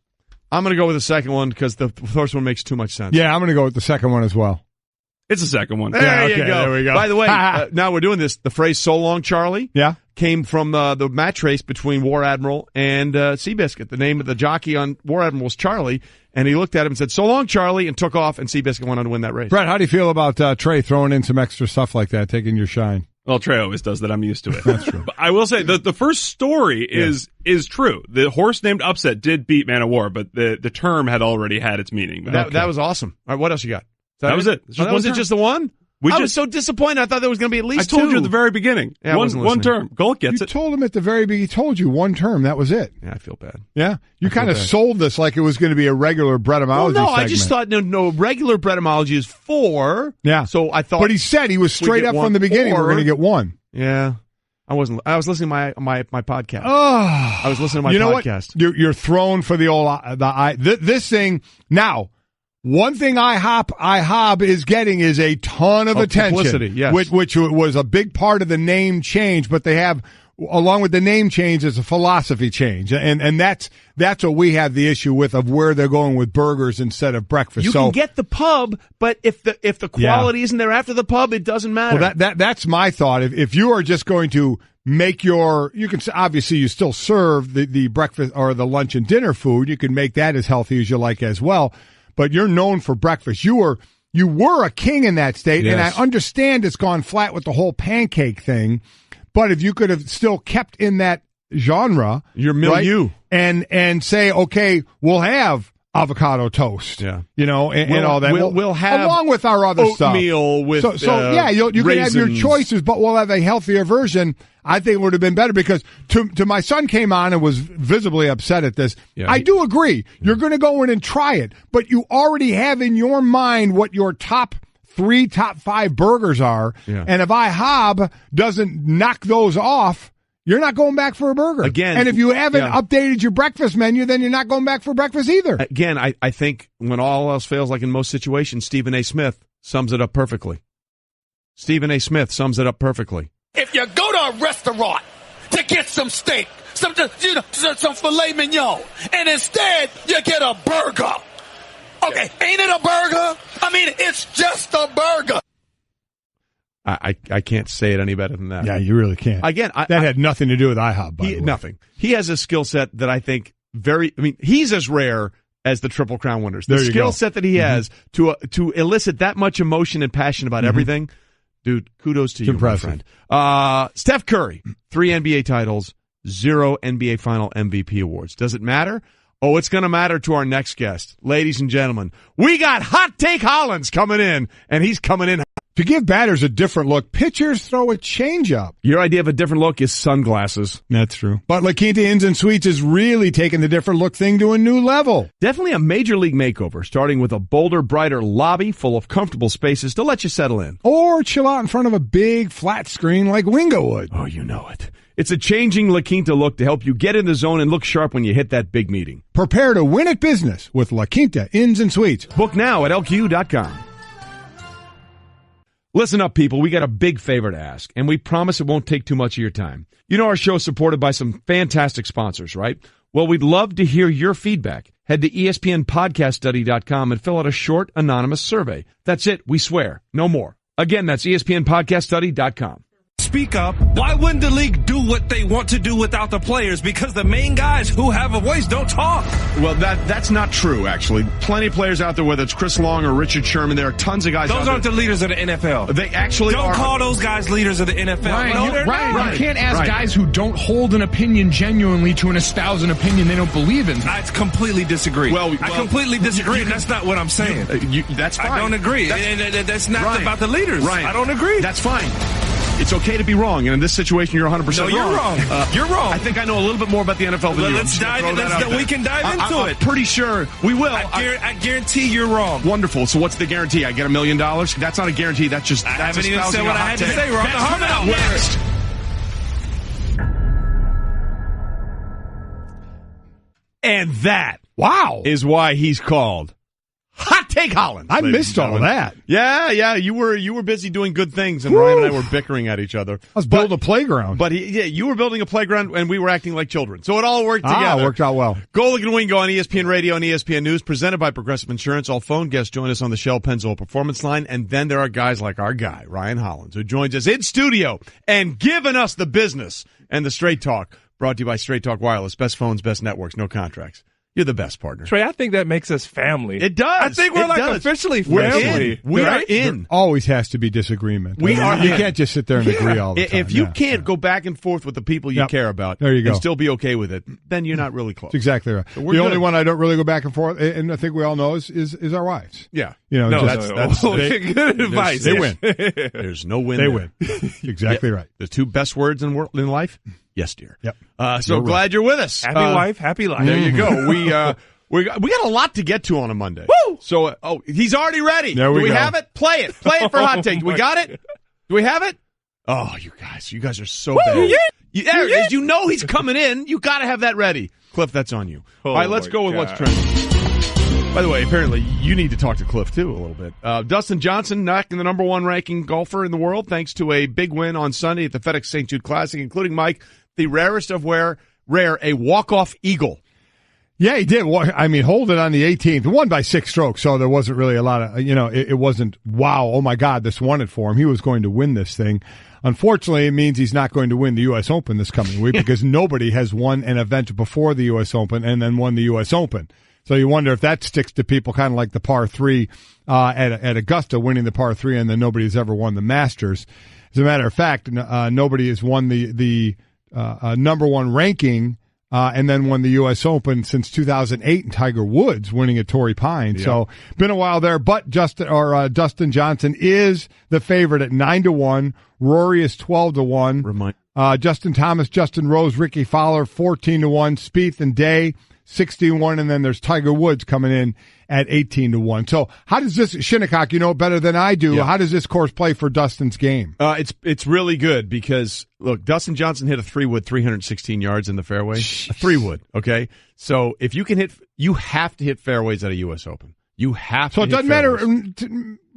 S8: I'm going to go with the second one because the first one makes too much sense.
S1: Yeah, I'm going to go with the second one as well.
S7: It's the second one.
S8: There you go.
S1: There we go.
S8: By the way, now we're doing this. The phrase "So long, Charlie" came from the match race between War Admiral and Seabiscuit. The name of the jockey on War Admiral was Charlie, and he looked at him and said, "So long, Charlie," and took off, and Seabiscuit went on to win that race.
S1: Brett, how do you feel about Trey throwing in some extra stuff like that, taking your shine?
S7: Well, Trey always does that. I'm used to it.
S1: That's true.
S7: But I will say the first story is true. The horse named Upset did beat Man O' War, but the term had already had its meaning.
S8: That was awesome. All right, what else you got?
S7: That was it.
S8: Was it just the one? I was so disappointed. I thought there was going to be at least two.
S7: I told you at the very beginning.
S8: Yeah,
S7: one term. Golic gets it.
S1: You told him at the very beginning. He told you one term. That was it.
S8: Yeah, I feel bad.
S1: Yeah? You kind of sold this like it was going to be a regular Brettomology segment.
S8: I just thought, no, regular Brettomology is 4.
S1: Yeah.
S8: So I thought.
S1: But he said he was straight up from the beginning. We're going to get 1.
S8: Yeah. I wasn't. I was listening to my podcast.
S1: Oh.
S8: I was listening to my
S1: you know
S8: podcast.
S1: What? You're thrown for the old this thing now. One thing IHOP is getting is a ton of attention,
S8: publicity, yes.
S1: which was a big part of the name change. But they have, along with the name change, is a philosophy change, and that's what we have the issue with of where they're going with burgers instead of breakfast.
S8: You can get the pub, but if the quality isn't there after the pub, it doesn't matter.
S1: Well, that's my thought. If you are just going to make you can obviously you still serve the breakfast or the lunch and dinner food. You can make that as healthy as you like as well. But you're known for breakfast. You were a king in that state, and I understand it's gone flat with the whole pancake thing. But if you could have still kept in that genre,
S8: your milieu,
S1: right, and say, okay, we'll have avocado toast, and all that.
S8: We'll have
S1: along with our other
S8: oatmeal
S1: stuff.
S8: with
S1: you can have your choices, but we'll have a healthier version. I think it would have been better because to my son came on and was visibly upset at this. Yeah, I do agree. You're going to go in and try it, but you already have in your mind what your top 3, top 5 burgers are. Yeah. And if IHOP doesn't knock those off, you're not going back for a burger.
S8: Again,
S1: and if you haven't updated your breakfast menu, then you're not going back for breakfast either.
S8: Again, I think when all else fails, like in most situations, Stephen A. Smith sums it up perfectly. Stephen A. Smith sums it up perfectly.
S5: If you go to a restaurant to get some steak, some filet mignon, and instead you get a burger, okay, ain't it a burger? I mean, it's just a burger.
S8: I can't say it any better than that.
S1: Yeah, you really can't.
S8: Again,
S1: that had nothing to do with IHOP, by the way.
S8: Nothing. He has a skill set that I think he's as rare as the Triple Crown winners. The skill set that he has to elicit that much emotion and passion about everything, dude, kudos to you, my friend. Steph Curry, 3 NBA titles, 0 NBA Final MVP awards. Does it matter? Oh, it's going to matter to our next guest. Ladies and gentlemen, we got Hot Take Hollins coming in, and he's coming in.
S1: To give batters a different look, pitchers throw a changeup.
S8: Your idea of a different look is sunglasses.
S1: That's true. But La Quinta Inns and Suites is really taking the different look thing to a new level.
S8: Definitely a major league makeover, starting with a bolder, brighter lobby full of comfortable spaces to let you settle in.
S1: Or chill out in front of a big flat screen like Wingo would.
S8: Oh, you know it. It's a changing La Quinta look to help you get in the zone and look sharp when you hit that big meeting.
S1: Prepare to win at business with La Quinta Inns and Suites.
S8: Book now at LQ.com.
S2: Listen up, people. We got a big favor to ask, and we promise it won't take too much of your time. You know our show is supported by some fantastic sponsors, right? Well, we'd love to hear your feedback. Head to ESPNpodcaststudy.com and fill out a short, anonymous survey. That's it. We swear. No more. Again, that's ESPNpodcaststudy.com.
S9: speak up. Why wouldn't the league do what they want to do without the players? Because the main guys who have a voice don't talk.
S8: Well, that's not true, actually. Plenty of players out there, whether it's Chris Long or Richard Sherman, there are tons of guys out there.
S9: Those aren't the leaders of the NFL.
S8: They actually
S9: don't
S8: are.
S9: call those guys leaders of the NFL.
S6: Ryan, you can't ask guys who don't hold an opinion genuinely to espouse an opinion they don't believe in.
S9: I completely disagree. I completely disagree, and that's not what I'm saying.
S8: That's fine.
S9: I don't agree. That's not about the leaders.
S8: Ryan,
S9: I don't agree.
S8: That's fine. It's okay to be wrong, and in this situation, you're 100% wrong.
S9: No, you're wrong.
S8: You're wrong. I think I know a little bit more about the NFL than you.
S9: Let's dive in. We can dive into it.
S8: I'm pretty sure we will.
S9: I guarantee you're wrong.
S8: Wonderful. So what's the guarantee? I get $1 million? That's not a guarantee. That's just.
S9: I haven't even said what I had to say. We're on the hard
S8: next. And that, is why he's called Hot Take Hollins.
S1: I missed all of that.
S8: Yeah, you were busy doing good things, and Ryan and I were bickering at each other.
S1: I was building a playground.
S8: But you were building a playground, and we were acting like children. So it all worked together.
S1: It worked out well.
S8: Golic and Wingo on ESPN Radio and ESPN News, presented by Progressive Insurance. All phone guests join us on the Shell Pennzoil Performance Line, and then there are guys like our guy, Ryan Hollins, who joins us in studio and giving us the business and the Straight Talk, brought to you by Straight Talk Wireless. Best phones, best networks, no contracts. You're the best partner.
S10: Trey, I think that makes us family.
S8: It does.
S10: I think we're officially family.
S8: We are in.
S1: There always has to be disagreement.
S8: We are.
S1: You can't just sit there and agree all the time.
S8: If you can't go back and forth with the people you care about,
S1: there you go,
S8: and still be okay with it, then you're not really close.
S1: That's exactly right. So the only one I don't really go back and forth, and I think we all know is our wives.
S8: Yeah.
S1: That's
S10: good advice.
S1: They win.
S8: There's no win.
S1: They win. Exactly right.
S8: The two best words in life. Yes, dear.
S1: Yep.
S8: So glad you're with us.
S10: Happy wife, happy life.
S8: There you go. We got a lot to get to on a Monday.
S10: Woo!
S8: So, he's already ready.
S1: There we
S8: Do we
S1: go.
S8: have it? Play it. Play it for Hot Take. We got it? Do we have it? Oh, you guys are so bad. There it is. You know he's coming in. You got to have that ready. Cliff, that's on you. All right, let's go with what's trending. By the way, apparently you need to talk to Cliff too a little bit. Dustin Johnson knocking the number one ranking golfer in the world thanks to a big win on Sunday at the FedEx St. Jude Classic, including, Mike, the rarest of rare, a walk-off eagle.
S1: Yeah, he did. I mean, hold it on the 18th. Won by 6 strokes, so there wasn't really a lot of, it wasn't, wow, oh my God, this won it for him. He was going to win this thing. Unfortunately, it means he's not going to win the U.S. Open this coming week because nobody has won an event before the U.S. Open and then won the U.S. Open. So you wonder if that sticks to people, kind of like the par 3 at Augusta, winning the par 3, and then nobody has ever won the Masters. As a matter of fact, nobody has won the number one ranking and then won the U.S. Open since 2008, and Tiger Woods winning at Torrey Pines. Yeah. So been a while there, but Dustin Johnson is the favorite at 9-1. Rory is 12-1. Justin Thomas, Justin Rose, Ricky Fowler 14-1. Spieth and Day 16-1, and then there's Tiger Woods coming in at 18-1. So how does this, Shinnecock, you know better than I do, how does this course play for Dustin's game?
S8: It's really good because, look, Dustin Johnson hit a 3-wood 316 yards in the fairway.
S1: Jeez.
S8: A 3-wood, okay? So if you can you have to hit fairways at a U.S. Open. You have to.
S1: So it doesn't matter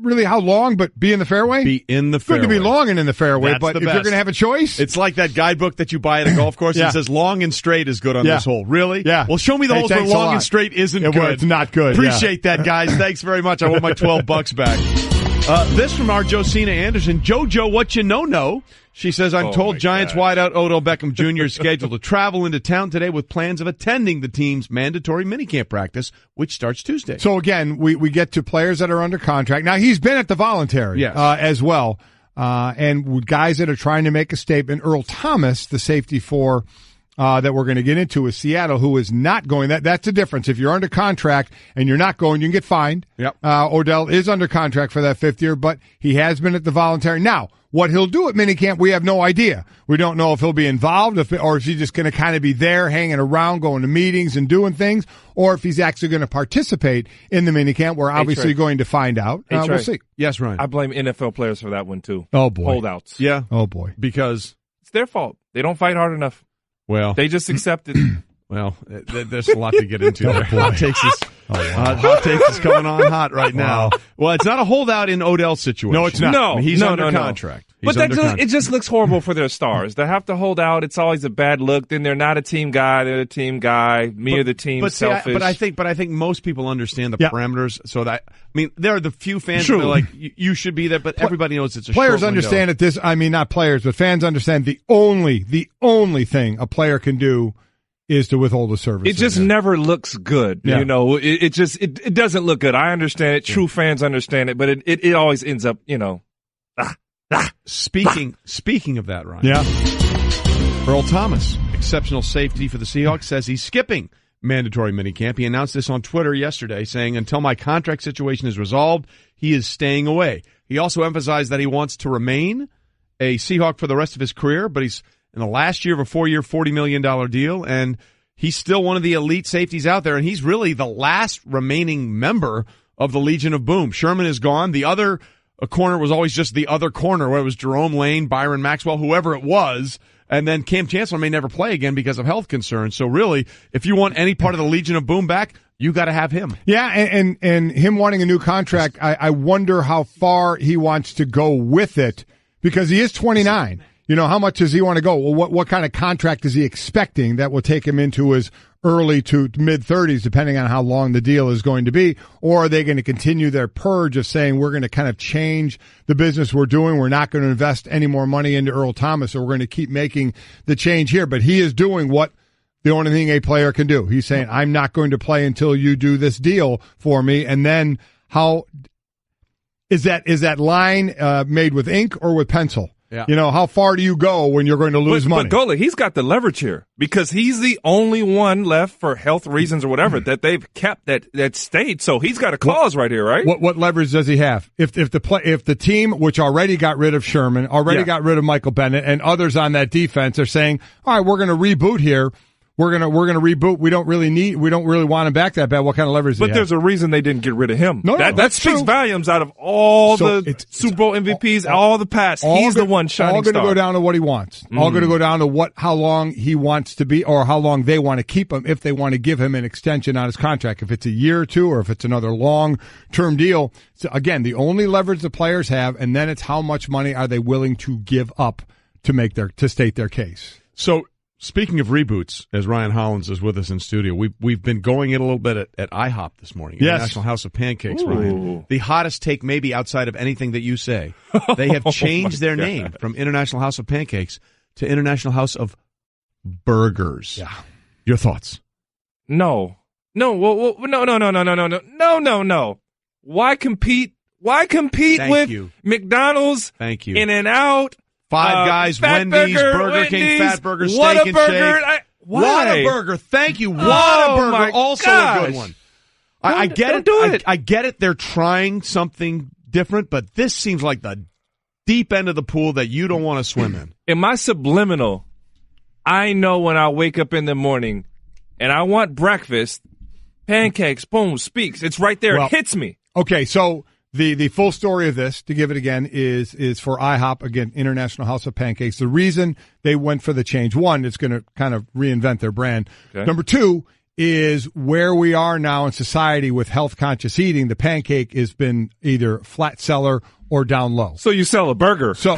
S1: really how long, but be in the fairway?
S8: Be in the fairway.
S1: Good to be long and in the fairway, but if you're going to have a choice?
S8: It's like that guidebook that you buy at a golf course that says long and straight is good on this hole. Really?
S1: Yeah.
S8: Well, show me the holes where long and straight isn't good.
S1: Well, it's not good.
S8: Appreciate that, guys. Thanks very much. I want my $12 back. This from our Josina Anderson. JoJo, what you know. She says, I'm told Giants wideout Odell Beckham Jr. is scheduled to travel into town today with plans of attending the team's mandatory minicamp practice, which starts Tuesday.
S1: So, again, we get to players that are under contract. Now, he's been at the voluntary as well. And guys that are trying to make a statement. Earl Thomas, the safety for that we're going to get into, is Seattle, who is not going. That's the difference. If you're under contract and you're not going, you can get fined.
S8: Yep.
S1: Odell is under contract for that 5th year, but he has been at the voluntary. Now, what he'll do at minicamp, we have no idea. We don't know if he'll be involved or if he's just going to kind of be there hanging around, going to meetings and doing things, or if he's actually going to participate in the minicamp. We're obviously going to find out. We'll see.
S8: Yes, Ryan.
S10: I blame NFL players for that one, too.
S1: Oh, boy.
S10: Holdouts.
S8: Yeah.
S1: Oh, boy.
S8: Because
S10: it's their fault. They don't fight hard enough.
S8: Well,
S10: they just accept it.
S8: Well, there's a lot to get into there. Hot takes is coming on hot right now. Well, it's not a holdout in Odell's situation.
S1: No, it's not.
S8: No, he's under contract.
S10: But it just looks horrible for their stars. They have to hold out. It's always a bad look. Then they're not a team guy. They're the team guy. Me or the team. Selfish.
S8: But I think most people understand the parameters. So that there are the few fans that are like, you should be there, but everybody knows it's a
S1: players
S8: short
S1: understand
S8: window.
S1: Not players, but fans understand the only thing a player can do is to withhold the service.
S10: It just never looks good.
S1: Yeah.
S10: It doesn't look good. I understand it. True fans understand it, but it always ends up,
S8: Speaking of that, Ryan.
S1: Yeah.
S8: Earl Thomas, exceptional safety for the Seahawks, says he's skipping mandatory minicamp. He announced this on Twitter yesterday, saying, until my contract situation is resolved, he is staying away. He also emphasized that he wants to remain a Seahawk for the rest of his career, but he's in the last year of a 4-year, $40 million deal, and he's still one of the elite safeties out there, and he's really the last remaining member of the Legion of Boom. Sherman is gone. The other corner was always just the other corner, where it was Jerome Lane, Byron Maxwell, whoever it was, and then Cam Chancellor may never play again because of health concerns. So really, if you want any part of the Legion of Boom back, you got to have him.
S1: Yeah, and him wanting a new contract, I wonder how far he wants to go with it, because he is 29. How much does he want to go? Well, what kind of contract is he expecting that will take him into his early to mid-30s, depending on how long the deal is going to be? Or are they going to continue their purge of saying, we're going to kind of change the business we're doing, we're not going to invest any more money into Earl Thomas, or we're going to keep making the change here? But he is doing what the only thing a player can do. He's saying, I'm not going to play until you do this deal for me. And then how is that line made with ink or with pencil?
S8: Yeah.
S1: How far do you go when you're going to lose money?
S10: But Golic, he's got the leverage here, because he's the only one left for health reasons or whatever that they've kept that stayed. So he's got a clause right here, right?
S1: What leverage does he have? If the team, which already got rid of Sherman, got rid of Michael Bennett, and others on that defense are saying, all right, we're going to reboot here. We're gonna reboot. We don't really want him back that bad. What kind of leverage?
S10: But there's a reason they didn't get rid of him.
S1: No,
S10: that speaks
S1: true.
S10: volumes out of all the Super Bowl MVPs, all the past. He's the one shining
S1: all
S10: star.
S1: All going to go down to what he wants. All going to go down to how long he wants to be, or how long they want to keep him, if they want to give him an extension on his contract. If it's a year or two, or if it's another long-term deal. So again, the only leverage the players have, and then it's how much money are they willing to give up to state their case.
S8: So, speaking of reboots, as Ryan Hollins is with us in studio, we've been going in a little bit at IHOP this morning.
S1: Yes.
S8: International House of Pancakes,
S10: Ooh.
S8: Ryan. The hottest take maybe outside of anything that you say. They have changed their name from International House of Pancakes to International House of Burgers.
S1: Yeah.
S8: Your thoughts?
S10: No. No. Why compete with McDonald's?
S8: Thank you.
S10: In-N-Out?
S8: Five Guys, Wendy's, Burger King, Fat Burger, Steak and Shake. Whataburger, thank you. Whataburger, also a good one. I get it.
S10: Do it.
S8: I get it. They're trying something different, but this seems like the deep end of the pool that you don't want to swim in.
S10: In my subliminal, I know when I wake up in the morning and I want breakfast, pancakes, boom, speaks. It's right there. It hits me.
S1: Okay, so the full story of this, to give it again, is for IHOP, again, International House of Pancakes. The reason they went for the change, one, it's going to kind of reinvent their brand. Okay. Number two is where we are now in society with health-conscious eating. The pancake has been either flat seller or down low.
S10: So you sell a burger.
S1: See,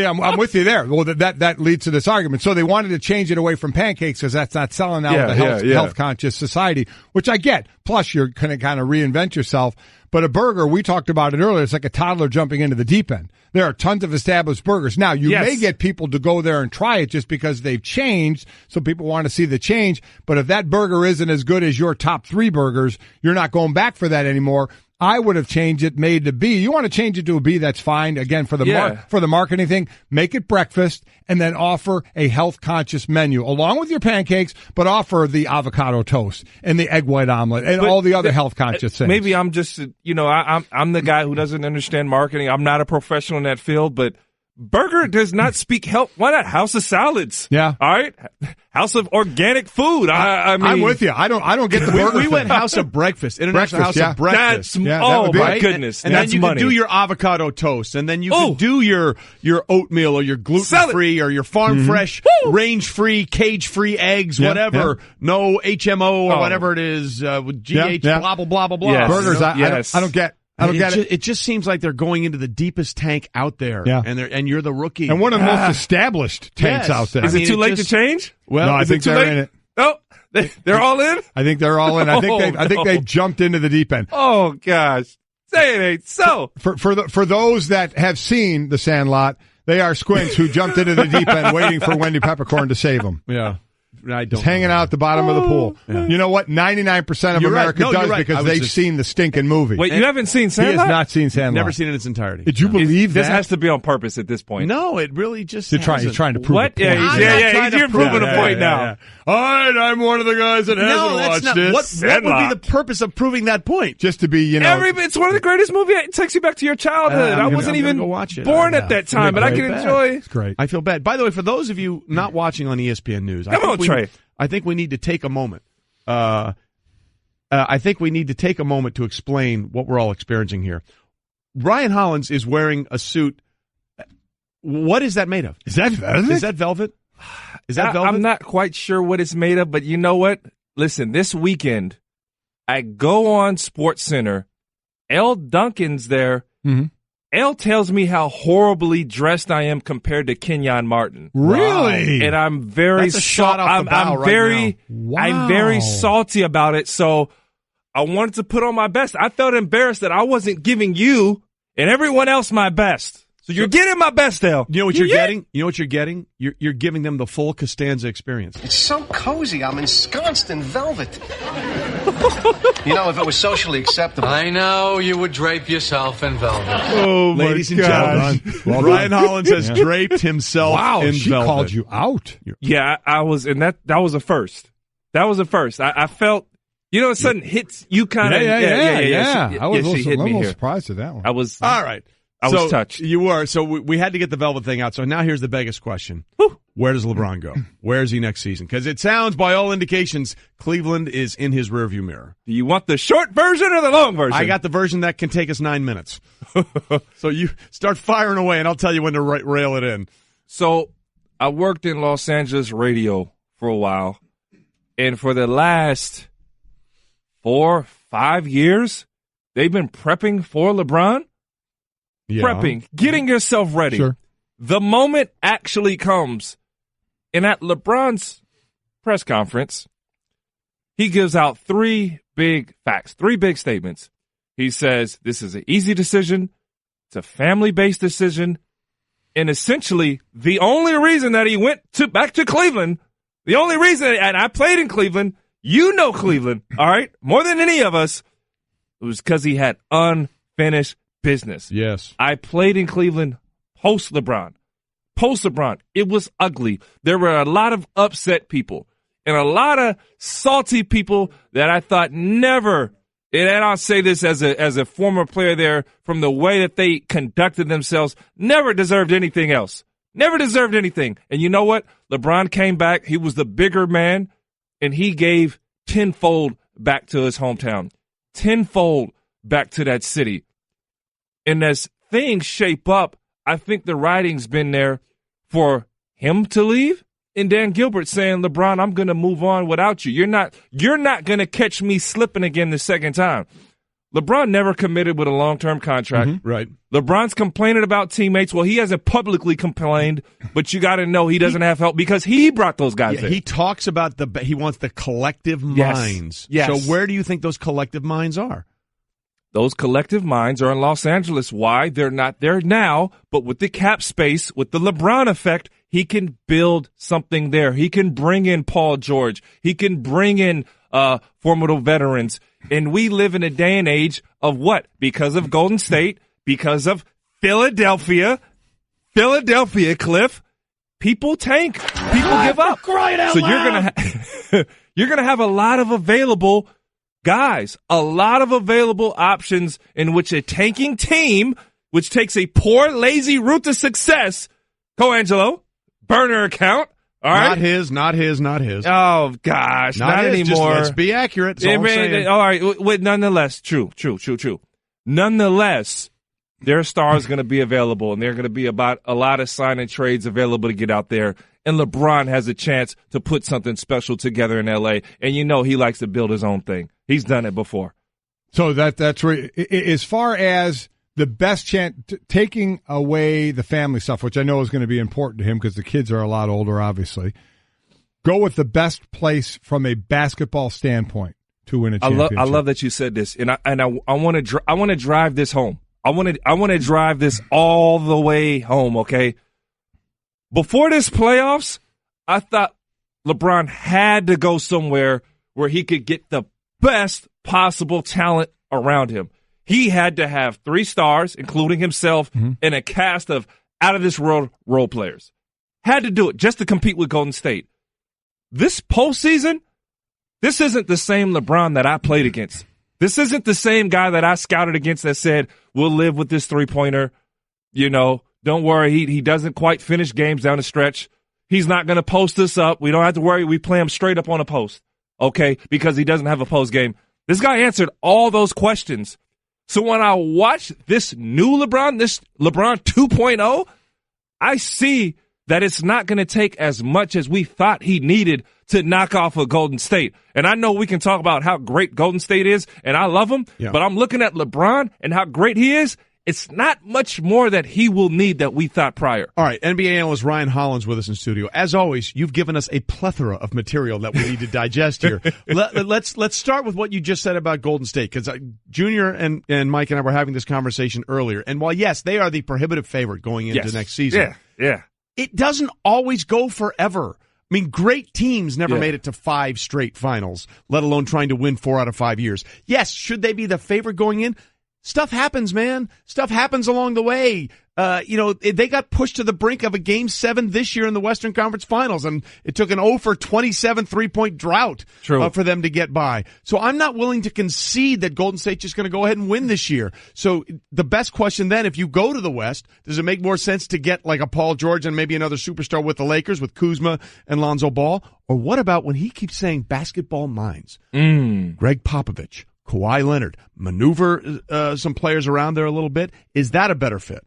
S1: I'm with you there. Well, that leads to this argument. So they wanted to change it away from pancakes because that's not selling now with the health-conscious society, which I get. Plus, you're going to kind of reinvent yourself. But a burger, we talked about it earlier, it's like a toddler jumping into the deep end. There are tons of established burgers. Now, you may get people to go there and try it just because they've changed, so people want to see the change. But if that burger isn't as good as your top three burgers, you're not going back for that anymore. I would have changed it, made it a B. You want to change it to a B, that's fine. Again, for the marketing thing, make it breakfast and then offer a health-conscious menu along with your pancakes, but offer the avocado toast and the egg white omelet and all the other health-conscious things.
S10: Maybe I'm just, I'm the guy who doesn't understand marketing. I'm not a professional in that field, but burger does not speak health. Why not House of Salads?
S1: Yeah.
S10: All right. House of organic food. I mean,
S1: I'm with you. I don't get the burger.
S8: We went House of Breakfast. International House of Breakfast.
S10: My goodness.
S8: And then you can do your avocado toast, and then you can do your oatmeal or your gluten-free or your farm-fresh, range-free, cage-free eggs, whatever. No HMO or whatever it is, GH, blah, blah, blah, blah, blah.
S1: Burgers, I don't get. I don't get it.
S8: It just seems like they're going into the deepest tank out there.
S1: Yeah.
S8: And you're the rookie.
S1: And one of the most established tanks out there.
S10: Is it too late to change?
S1: Well, no, I think they're in it.
S10: No, they're all in?
S1: I think they're all in. I think they jumped into the deep end.
S10: Oh, gosh. Say it ain't so.
S1: For those that have seen The Sandlot, they are squints who jumped into the deep end waiting for Wendy Peppercorn to save them.
S8: Yeah.
S1: Just hanging out at the bottom of the pool. Yeah. You know what? 99% of America does because they've seen the stinking movie.
S10: Wait, you haven't seen Sandlot?
S1: He has not seen Sandlot.
S8: Never seen it in its entirety.
S1: Did you believe that?
S10: This has to be on purpose at this point.
S8: No, it really just
S1: You're trying to prove
S10: what?
S1: a point.
S10: You're proving a point now.
S1: All right, I'm one of the guys that hasn't watched this.
S8: What would be the purpose of proving that point?
S1: Just to be,
S10: it's one of the greatest movies. It takes you back to your childhood. I wasn't even born at that time, but I can enjoy.
S1: It's great.
S8: I feel bad. By the way, for those of you not watching on ESPN News, I think we need to take a moment. I think we need to take a moment to explain what we're all experiencing here. Ryan Hollins is wearing a suit. What is that made of?
S1: Is that velvet?
S8: Is that velvet? Is that velvet?
S10: I'm not quite sure what it's made of, but you know what? Listen, this weekend, I go on SportsCenter. L. Duncan's there.
S1: Mm-hmm.
S10: L tells me how horribly dressed I am compared to Kenyon Martin.
S1: Really?
S10: And I'm very
S1: That's a shot off the bow right now.
S10: I'm very salty about it. So I wanted to put on my best. I felt embarrassed that I wasn't giving you and everyone else my best. So you're getting my best, L.
S8: You know what you're getting? You know what you're getting? You're giving them the full Costanza experience.
S11: It's so cozy. I'm ensconced in velvet. You know, if it was socially acceptable.
S12: I know you would drape yourself in velvet.
S8: Oh, ladies and gentlemen, Ryan Hollins has draped himself in velvet.
S1: She called you out.
S10: Yeah, I was, and that was a first. That was a first. I felt, it sudden hits you kind of.
S1: Yeah. I was
S10: she hit me here.
S1: Surprised at that one.
S10: I was.
S8: All right.
S10: I was touched.
S8: You were. So we had to get the velvet thing out. So now here's the biggest question. Where does LeBron go? Where is he next season? Because it sounds, by all indications, Cleveland is in his rearview mirror.
S10: Do you want the short version or the long version?
S8: I got the version that can take us 9 minutes. So you start firing away, and I'll tell you when to rail it in.
S10: So I worked in Los Angeles radio for a while, and for the last 4-5 years, they've been prepping for LeBron.
S8: Yeah.
S10: Prepping, getting yourself ready.
S1: Sure.
S10: The moment actually comes, and at LeBron's press conference, he gives out 3 big facts, 3 big statements. He says this is an easy decision, it's a family-based decision, and essentially the only reason that he went back to Cleveland, the only reason, and I played in Cleveland, you know Cleveland, all right, more than any of us, it was because he had unfinished business.
S8: Yes.
S10: I played in Cleveland post LeBron. It was ugly. There were a lot of upset people and a lot of salty people that I thought never, and I'll say this as a former player there, from the way that they conducted themselves, never deserved anything else. Never deserved anything. And you know what? LeBron came back. He was the bigger man, and he gave tenfold back to his hometown, tenfold back to that city. And as things shape up, I think the writing's been there for him to leave, and Dan Gilbert saying, LeBron, I'm going to move on without you. You're not going to catch me slipping again the second time. LeBron never committed with a long-term contract.
S8: Mm-hmm. Right.
S10: LeBron's complaining about teammates. Well, he hasn't publicly complained, but you got to know he doesn't have help because he brought those guys in.
S8: He talks about he wants the collective minds.
S10: Yes.
S8: So where do you think those collective minds are?
S10: Those collective minds are in Los Angeles. Why? They're not there now, but with the cap space, with the LeBron effect, he can build something there. He can bring in Paul George. He can bring in formidable veterans. And we live in a day and age of what? Because of Golden State, because of Philadelphia, Cliff, people tank. People give up. So you're gonna have a lot of available guys, a lot of available options in which a tanking team, which takes a poor, lazy route to success, Coangelo, burner account, all right?
S8: Not his.
S10: Oh, gosh, not anymore.
S8: Just let's be accurate. That's all I'm saying.
S10: All right, wait, nonetheless, true. Nonetheless, their star is going to be available, and they're going to be about a lot of sign and trades available to get out there. And LeBron has a chance to put something special together in L.A., and you know he likes to build his own thing. He's done it before.
S1: So that's where, as far as the best chance, taking away the family stuff, which I know is going to be important to him because the kids are a lot older, obviously. Go with the best place from a basketball standpoint to win a championship.
S10: I love that you said this, and I want to drive this home. I want to drive this all the way home. Okay. Before this playoffs, I thought LeBron had to go somewhere where he could get the best possible talent around him. He had to have 3 stars, including himself, and a cast of out-of-this-world role players. Had to do it just to compete with Golden State. This postseason, this isn't the same LeBron that I played against. This isn't the same guy that I scouted against that said, we'll live with this three-pointer. You know, don't worry, he doesn't quite finish games down the stretch. He's not going to post us up. We don't have to worry. We play him straight up on a post, okay, because he doesn't have a post game. This guy answered all those questions. So when I watch this new LeBron, this LeBron 2.0, I see that it's not going to take as much as we thought he needed to knock off a Golden State. And I know we can talk about how great Golden State is, and I love him, but I'm looking at LeBron and how great he is. It's not much more that he will need that we thought prior.
S8: All right, NBA analyst Ryan Hollins with us in studio. As always, you've given us a plethora of material that we need to digest here. Let's start with what you just said about Golden State, because Junior and Mike and I were having this conversation earlier. And while, yes, they are the prohibitive favorite going into next season, it doesn't always go forever. I mean, great teams never made it to 5 straight finals, let alone trying to win 4 out of 5 years. Yes, should they be the favorite going in? Stuff happens, man. Stuff happens along the way. They got pushed to the brink of a Game 7 this year in the Western Conference Finals, and it took an 0 for 27 3-point drought for them to get by. So I'm not willing to concede that Golden State's just going to go ahead and win this year. So the best question then, if you go to the West, does it make more sense to get like a Paul George and maybe another superstar with the Lakers, with Kuzma and Lonzo Ball? Or what about when he keeps saying basketball minds? Greg Popovich, Kawhi Leonard, maneuver some players around there a little bit. Is that a better fit?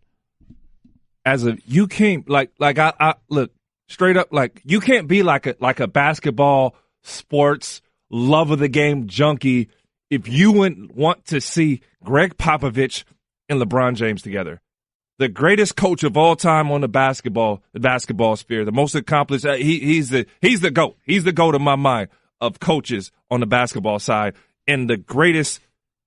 S10: You can't I look straight up, like you can't be like a basketball sports love of the game junkie if you wouldn't want to see Greg Popovich and LeBron James together. The greatest coach of all time on the basketball sphere, the most accomplished. He's the GOAT. He's the GOAT in my mind of coaches on the basketball side. And the greatest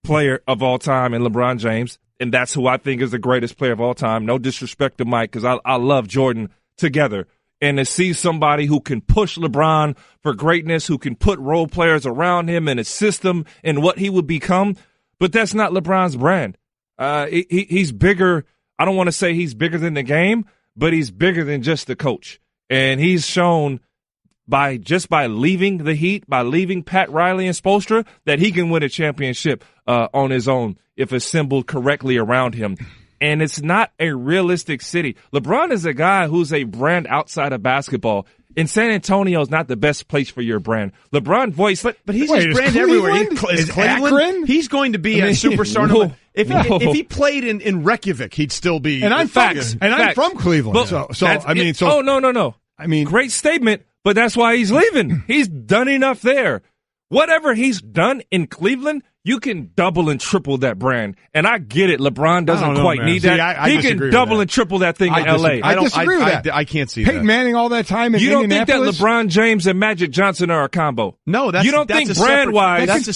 S10: player of all time in LeBron James, and that's who I think is the greatest player of all time. No disrespect to Mike, because I love Jordan together. And to see somebody who can push LeBron for greatness, who can put role players around him and assist him in what he would become, but that's not LeBron's brand. He's bigger. I don't want to say he's bigger than the game, but he's bigger than just the coach. And he's shown by leaving the Heat, by leaving Pat Riley and Spoelstra, that he can win a championship on his own if assembled correctly around him. And it's not a realistic city. LeBron is a guy who's a brand outside of basketball. And San Antonio is not the best place for your brand. LeBron voice, but
S8: he's his brand everywhere. Is Cleveland? He's going to be a superstar. If he played in Reykjavik, he'd still be.
S1: And I'm from Cleveland.
S10: No. I mean, great statement. But that's why he's leaving. He's done enough there. Whatever he's done in Cleveland, you can double and triple that brand. And I get it. LeBron doesn't quite need that. He can double and triple that thing in L.A.
S1: I disagree with that.
S8: I can't see that.
S1: Peyton Manning all that time in Indianapolis?
S10: You don't think that LeBron James and Magic Johnson are a combo?
S8: No,
S10: you don't think brand-wise.
S8: That's a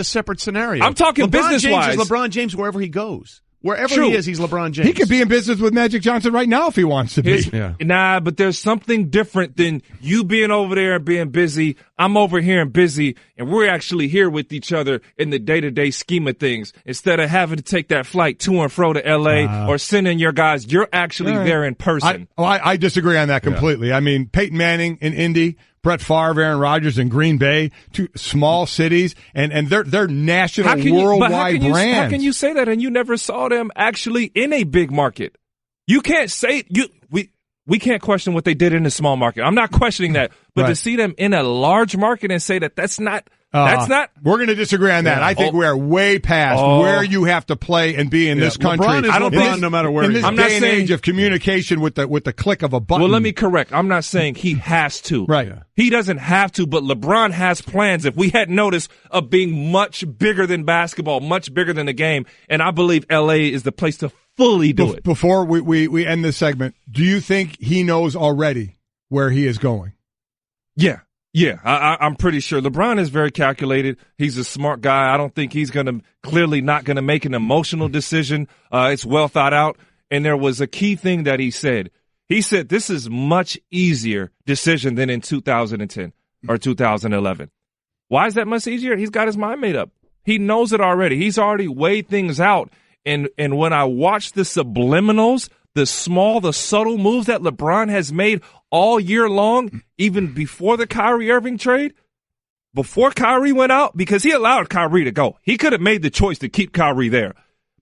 S8: separate scenario.
S10: I'm talking business-wise.
S8: LeBron James wherever he goes. Wherever he is, he's LeBron James.
S1: He could be in business with Magic Johnson right now if he wants to be.
S10: Nah, but there's something different than you being over there and being busy. I'm over here and busy, and we're actually here with each other in the day-to-day scheme of things. Instead of having to take that flight to and fro to L.A. or sending your guys, you're actually there in person.
S1: I disagree on that completely. Yeah. I mean, Peyton Manning in Indy, Brett Favre, Aaron Rodgers in Green Bay, 2 small cities, and they're national, worldwide brands.
S10: How can you say that and you never saw them actually in a big market? You can't say we can't question what they did in a small market. I'm not questioning that, but to see them in a large market and say that that's not That's not.
S1: We're going to disagree on that.
S8: Yeah.
S1: I think we are way past where you have to play and be in this country.
S8: LeBron is LeBron no matter where.
S1: In this
S10: I'm
S1: day
S10: not
S1: and
S10: saying,
S1: age of communication with the click of a button.
S10: Well, let me correct. I'm not saying he has to.
S1: Right. Yeah.
S10: He doesn't have to, but LeBron has plans, if we hadn't noticed, of being much bigger than basketball, much bigger than the game. And I believe L.A. is the place to fully do it.
S1: Before we end this segment, do you think he knows already where he is going?
S10: Yeah. Yeah, I'm pretty sure. LeBron is very calculated. He's a smart guy. I don't think he's clearly not going to make an emotional decision. It's well thought out. And there was a key thing that he said. He said this is much easier decision than in 2010 or 2011. Why is that much easier? He's got his mind made up. He knows it already. He's already weighed things out. And when I watch the subliminals, the subtle moves that LeBron has made all year long, even before the Kyrie Irving trade, before Kyrie went out, because he allowed Kyrie to go. He could have made the choice to keep Kyrie there.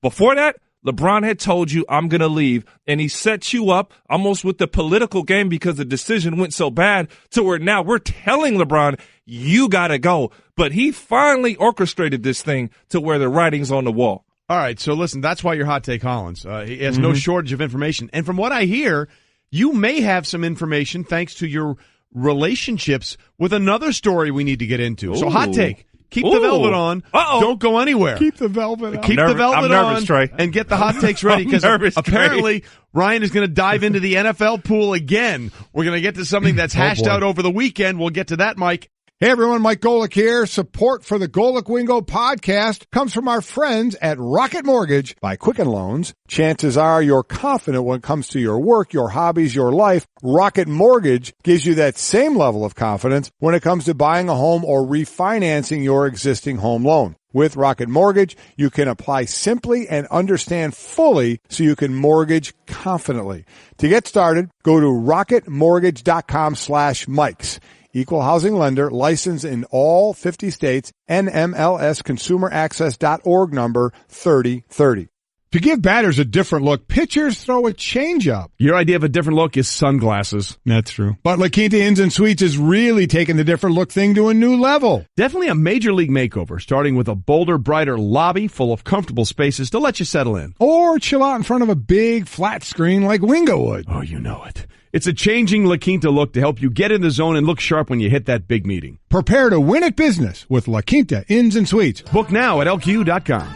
S10: Before that, LeBron had told you, I'm going to leave, and he set you up almost with the political game because the decision went so bad to where now we're telling LeBron, you got to go. But he finally orchestrated this thing to where the writing's on the wall.
S8: All right, so listen, that's why you're Hot Take Hollins. He has no shortage of information. And from what I hear, you may have some information thanks to your relationships with another story we need to get into. So Hot Take, keep the velvet on. Don't go anywhere.
S1: Keep the velvet on.
S8: Keep the velvet
S10: I'm nervous,
S8: on,
S10: Trey.
S8: and get the hot takes ready because apparently Ryan is going to dive into the NFL pool again. We're going to get to something that's hashed out over the weekend. We'll get to that, Mike.
S1: Hey everyone, Mike Golic here. Support for the Golic Wingo podcast comes from our friends at Rocket Mortgage by Quicken Loans. Chances are you're confident when it comes to your work, your hobbies, your life. Rocket Mortgage gives you that same level of confidence when it comes to buying a home or refinancing your existing home loan. With Rocket Mortgage, you can apply simply and understand fully so you can mortgage confidently. To get started, go to rocketmortgage.com/Mikes. Equal housing lender, licensed in all 50 states, NMLS consumeraccess.org number 3030. To give batters a different look, pitchers throw a changeup.
S8: Your idea of a different look is sunglasses.
S1: That's true. But La Quinta Inns and Suites is really taking the different look thing to a new level.
S8: Definitely a major league makeover, starting with a bolder, brighter lobby full of comfortable spaces to let you settle in.
S1: Or chill out in front of a big flat screen like Wingo would.
S8: Oh, you know it. It's a changing La Quinta look to help you get in the zone and look sharp when you hit that big meeting.
S1: Prepare to win at business with La Quinta Inns and Suites.
S8: Book now at LQ.com.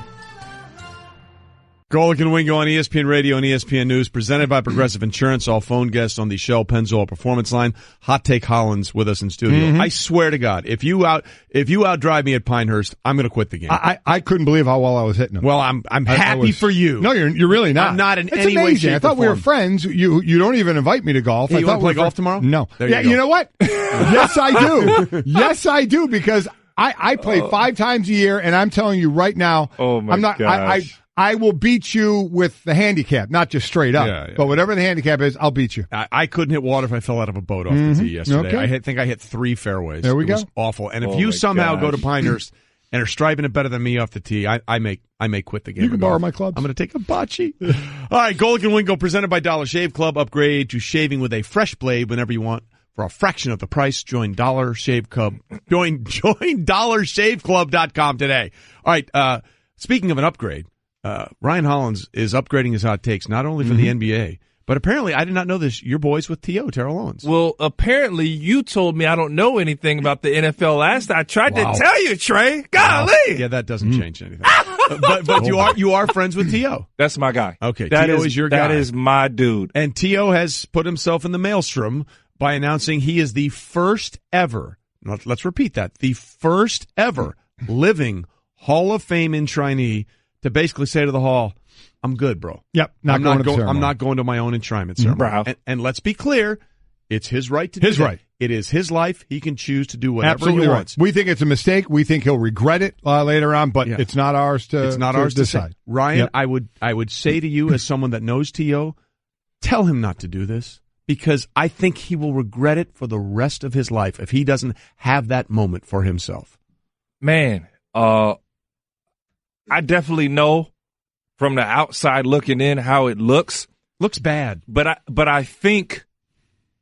S8: Golic and Wingo on ESPN Radio and ESPN News, presented by Progressive Insurance. All phone guests on the Shell Pennzoil Performance Line. Hot Take Hollins with us in studio. I swear to God, if you outdrive me at Pinehurst, I'm going to quit the game.
S1: I couldn't believe how well I was hitting him.
S8: Well, I'm happy for you.
S1: No, you're really not.
S8: I'm not in
S1: it's
S8: any
S1: amazing.
S8: way, shape,
S1: I thought
S8: or
S1: we were
S8: form.
S1: friends. You don't even invite me to golf.
S8: Hey,
S1: I
S8: you
S1: thought
S8: want to play golf tomorrow?
S1: No.
S8: There
S1: you
S8: go.
S1: You know what? Yes, I do. Yes, I do, because I play 5 times a year, and I'm telling you right now,
S10: my
S1: I'm not.
S10: gosh.
S1: I will beat you with the handicap, not just straight up.
S8: Yeah.
S1: But whatever the handicap is, I'll beat you.
S8: I couldn't hit water if I fell out of a boat off the tee yesterday.
S1: Okay.
S8: I think I hit 3 fairways.
S1: There we
S8: it
S1: go.
S8: was awful. And if you somehow go to Pinehurst and are striving it better than me off the tee, I may quit the game.
S1: You can borrow my clubs.
S8: I'm going to take a bocce. All right, Golic and Wingo presented by Dollar Shave Club. Upgrade to shaving with a fresh blade whenever you want. For a fraction of the price, join Dollar Shave Club. Join DollarShaveClub.com today. All right, speaking of an upgrade, Ryan Hollins is upgrading his hot takes not only for the NBA, but apparently, I did not know this, you're boys with T.O., Terrell Owens.
S10: Well, apparently you told me I don't know anything about the NFL last I tried to tell you, Trey. Golly.
S8: Yeah, that doesn't change anything. but you are friends with T.O.
S10: That's my guy.
S8: Okay,
S10: T.O.
S8: is your guy.
S10: That is my dude.
S8: And T.O. has put himself in the maelstrom by announcing he is the first ever, let's repeat that, the first ever living Hall of Fame enshrinee to basically say to the Hall, I'm good, bro.
S1: Yep.
S8: I'm not going to my own enshrinement ceremony. And let's be clear, it's his right to do that.
S1: Right.
S8: It is his life. He can choose to do whatever
S1: Absolutely
S8: he
S1: right.
S8: wants.
S1: We think it's a mistake. We think he'll regret it later on, but it's not ours to
S8: It's not ours to
S1: decide.
S8: say. Ryan, I would say to you as someone that knows T.O., tell him not to do this, because I think he will regret it for the rest of his life if he doesn't have that moment for himself.
S10: Man, I definitely know from the outside looking in how it looks.
S8: Looks bad.
S10: But I think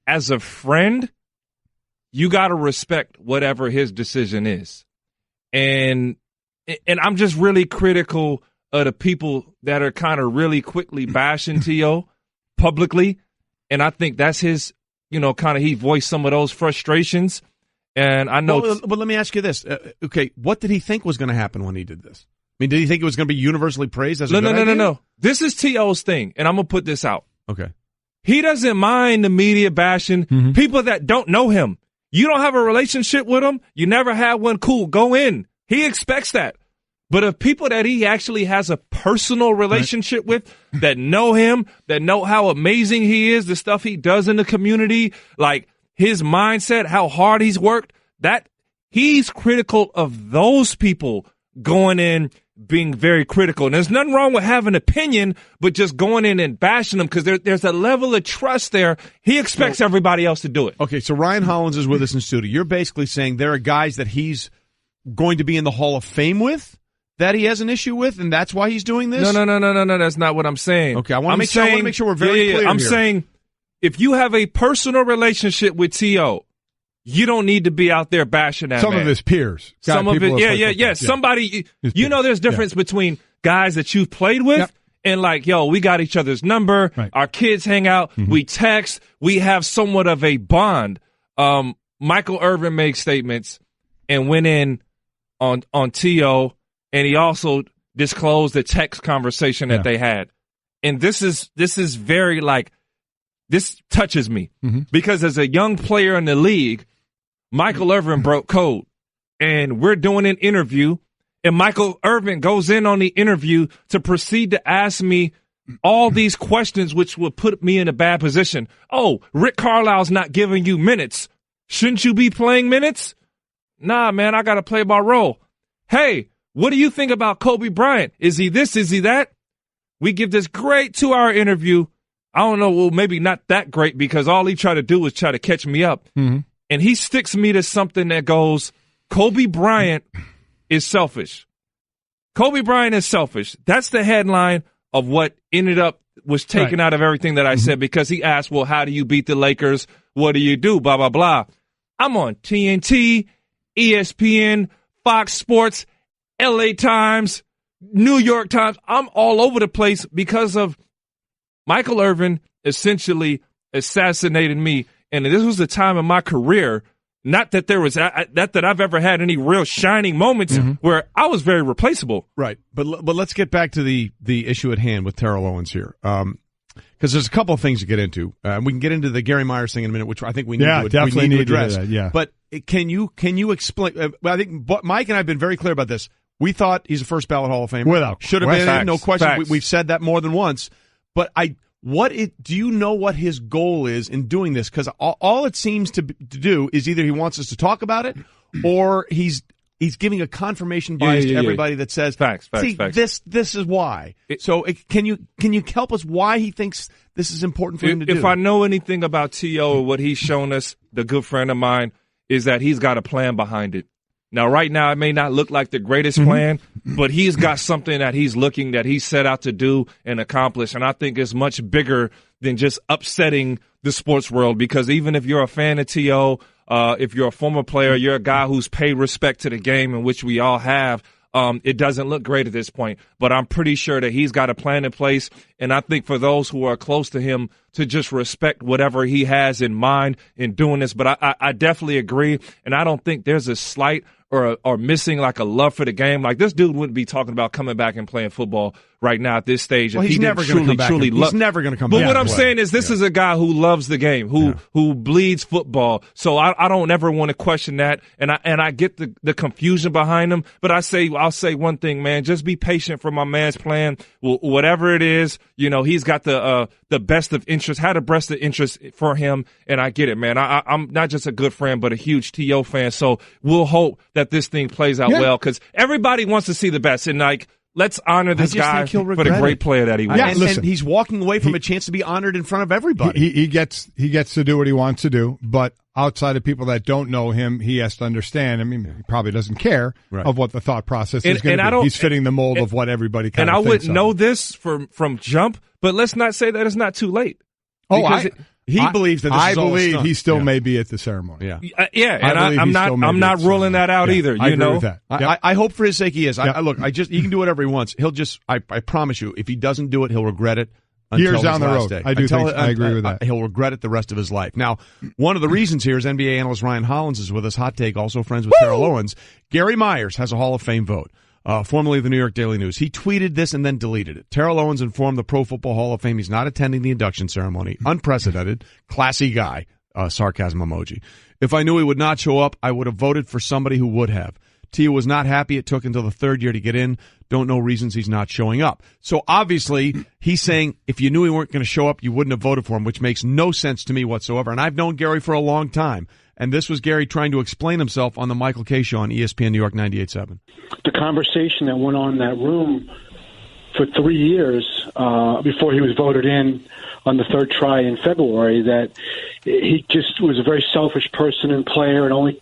S10: as a friend, you got to respect whatever his decision is. And I'm just really critical of the people that are kind of really quickly bashing T.O. publicly. And I think that's his, kind of he voiced some of those frustrations. And I know.
S8: But let me ask you this. Okay, what did he think was going to happen when he did this? I mean, did he think it was going to be universally praised as a good idea?
S10: No. This is T.O.'s thing, and I'm going to put this out.
S8: Okay.
S10: He doesn't mind the media bashing people that don't know him. You don't have a relationship with him. You never had one. Cool. Go in. He expects that. But of people that he actually has a personal relationship with, that know him, that know how amazing he is, the stuff he does in the community, like his mindset, how hard he's worked, that he's critical of those people going in, being very critical. And there's nothing wrong with having an opinion, but just going in and bashing them because there's a level of trust there. He expects everybody else to do it.
S8: Okay, so Ryan Hollins is with us in studio. You're basically saying there are guys that he's going to be in the Hall of Fame with that he has an issue with, and that's why he's doing this?
S10: No. That's not what I'm saying.
S8: Okay, I want to make sure we're very clear
S10: I'm
S8: here.
S10: saying if you have a personal relationship with T.O., you don't need to be out there bashing that
S1: Some
S10: man.
S1: of his peers.
S10: Some of it, yeah. Somebody, there's difference between guys that you've played with and like, we got each other's number. Right. Our kids hang out. We text. We have somewhat of a bond. Michael Irvin made statements and went in on T.O., and he also disclosed the text conversation that they had. And this is very this touches me because as a young player in the league, Michael Irvin broke code, and we're doing an interview, and Michael Irvin goes in on the interview to proceed to ask me all these questions, which would put me in a bad position. Oh, Rick Carlisle's not giving you minutes. Shouldn't you be playing minutes? Nah, man, I got to play my role. Hey, what do you think about Kobe Bryant? Is he this? Is he that? We give this great 2-hour interview. I don't know, well, maybe not that great because all he tried to do was try to catch me up. And he sticks me to something that goes, Kobe Bryant is selfish. Kobe Bryant is selfish. That's the headline of what was taken out of everything that I said because he asked, well, how do you beat the Lakers? What do you do? Blah, blah, blah. I'm on TNT, ESPN, Fox Sports, LA Times, New York Times. I'm all over the place because of Michael Irvin essentially assassinated me. And this was the time in my career, not that there was that I've ever had any real shining moments where I was very replaceable.
S8: Right. But let's get back to the issue at hand with Terrell Owens here. Because there's a couple of things to get into. We can get into the Gary Myers thing in a minute, which I think we need to address. But can you explain? I think Mike and I have been very clear about this. We thought he's a first ballot Hall of Famer. Should have been, no question. We've said that more than once. But do you know what his goal is in doing this? Because all it seems to do is either he wants us to talk about it, or he's giving a confirmation bias to everybody that says,
S10: facts.
S8: This is why. Can you help us why he thinks this is important for him to do?
S10: If I know anything about T.O. or what he's shown us, the good friend of mine, is that he's got a plan behind it. Now, right now, it may not look like the greatest plan, but he's got something that he's set out to do and accomplish. And I think it's much bigger than just upsetting the sports world, because even if you're a fan of T.O., if you're a former player, you're a guy who's paid respect to the game, in which we all have, it doesn't look great at this point. But I'm pretty sure that he's got a plan in place. And I think for those who are close to him to just respect whatever he has in mind in doing this. But I definitely agree. And I don't think there's a slight or missing like a love for the game. Like, this dude wouldn't be talking about coming back and playing football right now at this stage.
S8: Well, he's never going to come back. He's never going to come back.
S10: But what I'm saying is this is a guy who loves the game, who bleeds football. So I don't ever want to question that. And I get the confusion behind him. But I'll say one thing, man. Just be patient for my man's plan. Whatever it is, he's got the best of interest, had the best of interest for him. And I get it, man. I'm not just a good friend, but a huge T.O. fan. So we'll hope that this thing plays out well, because everybody wants to see the best. And let's honor this guy for the great player that he was.
S8: And he's walking away from a chance to be honored in front of everybody.
S1: He gets to do what he wants to do, but outside of people that don't know him, he has to understand. I mean, he probably doesn't care of what the thought process is going to be. He's fitting the mold of what everybody kind of thinks.
S10: And I wouldn't know this from jump, but let's not say that it's not too late.
S1: Oh,
S8: He believes that this
S1: I
S8: is all a
S1: believe
S8: stunt.
S1: he still may be at the ceremony.
S8: Yeah.
S10: And I'm not ruling that out either.
S1: I
S10: you
S1: agree
S10: know,
S1: with that. Yep.
S8: I hope for his sake he is. Look, he can do whatever he wants. He'll just, I promise you, if he doesn't do it, he'll regret it.
S1: Years down the road. I agree with that.
S8: He'll regret it the rest of his life. Now, one of the reasons here is NBA analyst Ryan Hollins is with us. Hot take, also friends with Terrell Owens. Gary Myers has a Hall of Fame vote. Formerly of the New York Daily News. He tweeted this and then deleted it. Terrell Owens informed the Pro Football Hall of Fame he's not attending the induction ceremony. Unprecedented. Classy guy. Sarcasm emoji. If I knew he would not show up, I would have voted for somebody who would have. Tia was not happy it took until the third year to get in. Don't know reasons he's not showing up. So obviously, he's saying if you knew he weren't going to show up, you wouldn't have voted for him, which makes no sense to me whatsoever. And I've known Gary for a long time. And this was Gary trying to explain himself on the Michael Kay Show on ESPN New York 98.7.
S13: The conversation that went on in that room for 3 years before he was voted in on the third try in February, that he just was a very selfish person and player and only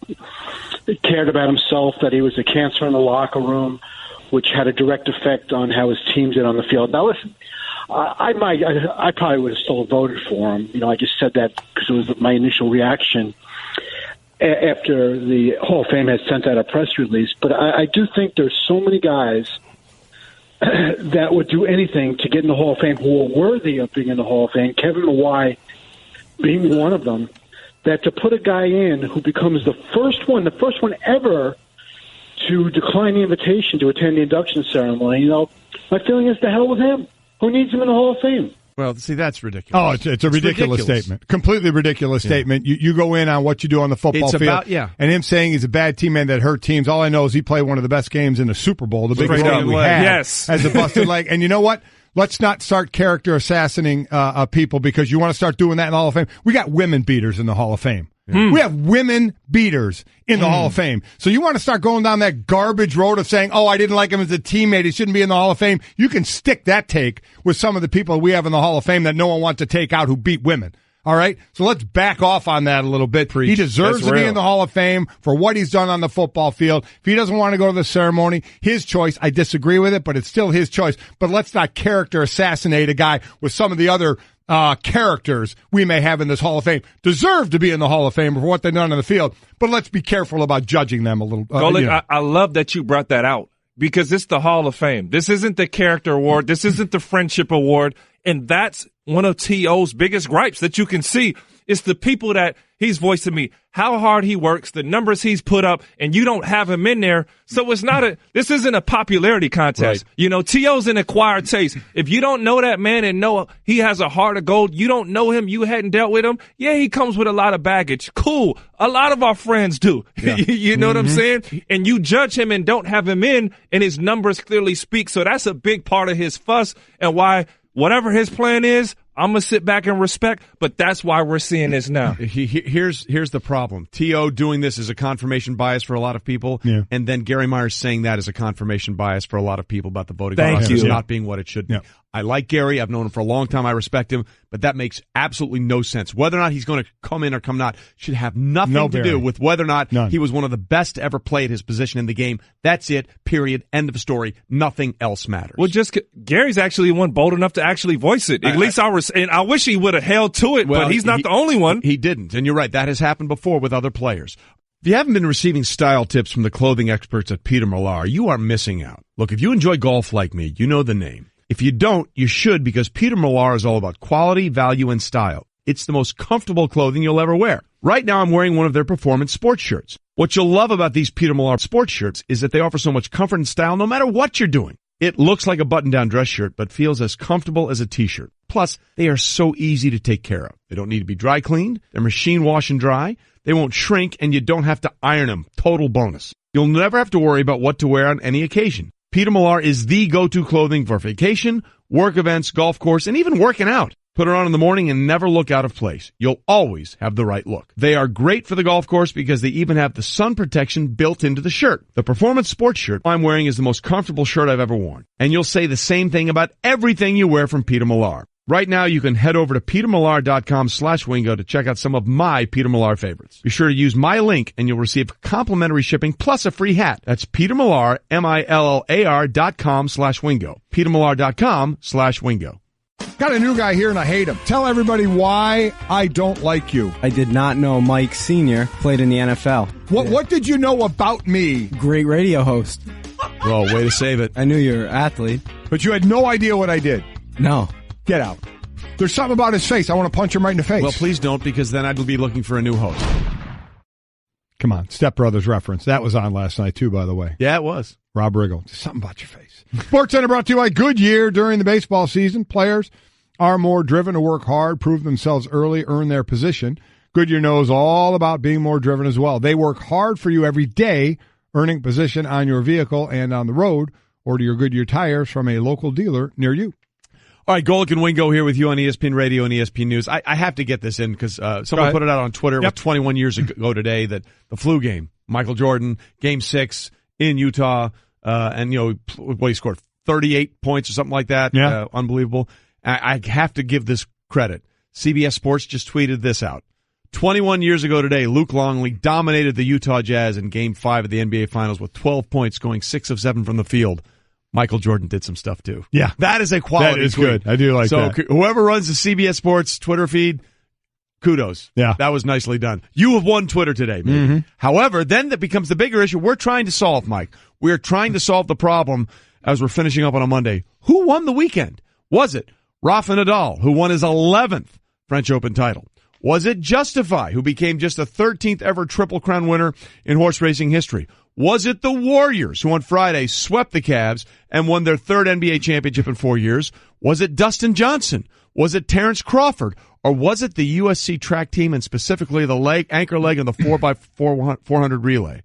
S13: cared about himself, that he was a cancer in the locker room, which had a direct effect on how his team did on the field. Now, listen, I probably would have still voted for him. You know, I just said that because it was my initial reaction after the Hall of Fame had sent out a press release. But I do think there's so many guys that would do anything to get in the Hall of Fame who are worthy of being in the Hall of Fame, Kevin Mawai being one of them, that to put a guy in who becomes the first one ever to decline the invitation to attend the induction ceremony, you know, my feeling is to hell with him. Who needs him in the Hall of Fame?
S8: Well, see, that's ridiculous.
S1: Oh, it's a ridiculous statement. Completely ridiculous statement. You go in on what you do on the football field. And him saying he's a bad teammate that hurt teams. All I know is he played one of the best games in the Super Bowl, the biggest game we had, as a busted leg. And you know what? Let's not start character assassinating people because you want to start doing that in the Hall of Fame. We got women beaters in the Hall of Fame. We have women beaters in the Hall of Fame. So you want to start going down that garbage road of saying, oh, I didn't like him as a teammate, he shouldn't be in the Hall of Fame. You can stick that take with some of the people we have in the Hall of Fame that no one wants to take out who beat women. All right? So let's back off on that a little bit. He deserves to be in the Hall of Fame for what he's done on the football field. If he doesn't want to go to the ceremony, his choice. I disagree with it, but it's still his choice. But let's not character assassinate a guy with some of the other characters we may have in this Hall of Fame. Deserve to be in the Hall of Fame for what they've done on the field, but let's be careful about judging them a little.
S10: Golic, I love that you brought that out because it's the Hall of Fame. This isn't the character award. This isn't the friendship award. And that's one of T.O.'s biggest gripes that you can see. It's the people that he's voiced to me, how hard he works, the numbers he's put up, and you don't have him in there. So it's not this isn't a popularity contest. Right. You know, T.O.'s an acquired taste. If you don't know that man and know he has a heart of gold, you don't know him, you hadn't dealt with him. Yeah, he comes with a lot of baggage. Cool. A lot of our friends do. Yeah. You know what I'm saying? And you judge him and don't have him in, and his numbers clearly speak. So that's a big part of his fuss and why whatever his plan is, I'm going to sit back and respect, but that's why we're seeing this now.
S8: Here's the problem. T.O. doing this is a confirmation bias for a lot of people, and then Gary Myers saying that is a confirmation bias for a lot of people about the voting process not being what it should be. Yeah. I like Gary. I've known him for a long time. I respect him, but that makes absolutely no sense. Whether or not he's going to come in or come not should have nothing to do with whether or not he was one of the best to ever play at his position in the game. That's it, period, end of story. Nothing else matters.
S10: Well, Gary's actually one bold enough to actually voice it. At least and I wish he would have held to it, but he's not the only one.
S8: He didn't, and you're right. That has happened before with other players. If you haven't been receiving style tips from the clothing experts at Peter Millar, you are missing out. Look, if you enjoy golf like me, you know the name. If you don't, you should, because Peter Millar is all about quality, value, and style. It's the most comfortable clothing you'll ever wear. Right now, I'm wearing one of their performance sports shirts. What you'll love about these Peter Millar sports shirts is that they offer so much comfort and style no matter what you're doing. It looks like a button-down dress shirt, but feels as comfortable as a t-shirt. Plus, they are so easy to take care of. They don't need to be dry cleaned. They're machine wash and dry. They won't shrink, and you don't have to iron them. Total bonus. You'll never have to worry about what to wear on any occasion. Peter Millar is the go-to clothing for vacation, work events, golf course, and even working out. Put it on in the morning and never look out of place. You'll always have the right look. They are great for the golf course because they even have the sun protection built into the shirt. The performance sports shirt I'm wearing is the most comfortable shirt I've ever worn. And you'll say the same thing about everything you wear from Peter Millar. Right now, you can head over to petermillar.com/wingo to check out some of my Peter Millar favorites. Be sure to use my link and you'll receive complimentary shipping plus a free hat. That's Peter Millar, MILLAR.com/wingo. petermillar.com/wingo.
S1: Got a new guy here, and I hate him. Tell everybody why I don't like you.
S14: I did not know Mike Sr. played in the NFL.
S1: What did you know about me?
S14: Great radio host.
S8: Well, way to save it.
S14: I knew you were an athlete.
S1: But you had no idea what I did.
S14: No.
S1: Get out. There's something about his face. I want to punch him right in the face.
S8: Well, please don't, because then I'd be looking for a new host.
S1: Come on, Step Brothers reference. That was on last night, too, by the way.
S8: Yeah, it was.
S1: Rob Riggle. There's something about your face. Sports Center brought to you by Goodyear. During the baseball season, players are more driven to work hard, prove themselves early, earn their position. Goodyear knows all about being more driven as well. They work hard for you every day, earning position on your vehicle and on the road. Order your Goodyear tires from a local dealer near you.
S8: All right, Golic and Wingo here with you on ESPN Radio and ESPN News. I have to get this in because someone put it out on Twitter. It was 21 years ago today that the flu game, Michael Jordan, Game 6 in Utah, and he scored 38 points or something like that.
S1: Yeah.
S8: Unbelievable. I have to give this credit. CBS Sports just tweeted this out. 21 years ago today, Luke Longley dominated the Utah Jazz in Game 5 of the NBA Finals with 12 points, going 6 of 7 from the field. Michael Jordan did some stuff, too.
S1: Yeah.
S8: That is a quality
S1: That is
S8: tweet.
S1: good. I do like that.
S8: So whoever runs the CBS Sports Twitter feed, kudos.
S1: Yeah.
S8: That was nicely done. You have won Twitter today, maybe.
S1: Mm-hmm.
S8: However, then that becomes the bigger issue we're trying to solve, Mike. We're trying to solve the problem as we're finishing up on a Monday. Who won the weekend? Was it Rafael Nadal, who won his 11th French Open title? Was it Justify, who became just the 13th ever Triple Crown winner in horse racing history? Was it the Warriors, who on Friday swept the Cavs and won their third NBA championship in 4 years? Was it Dustin Johnson? Was it Terrence Crawford? Or was it the USC track team and specifically the anchor leg in the 4x400 relay?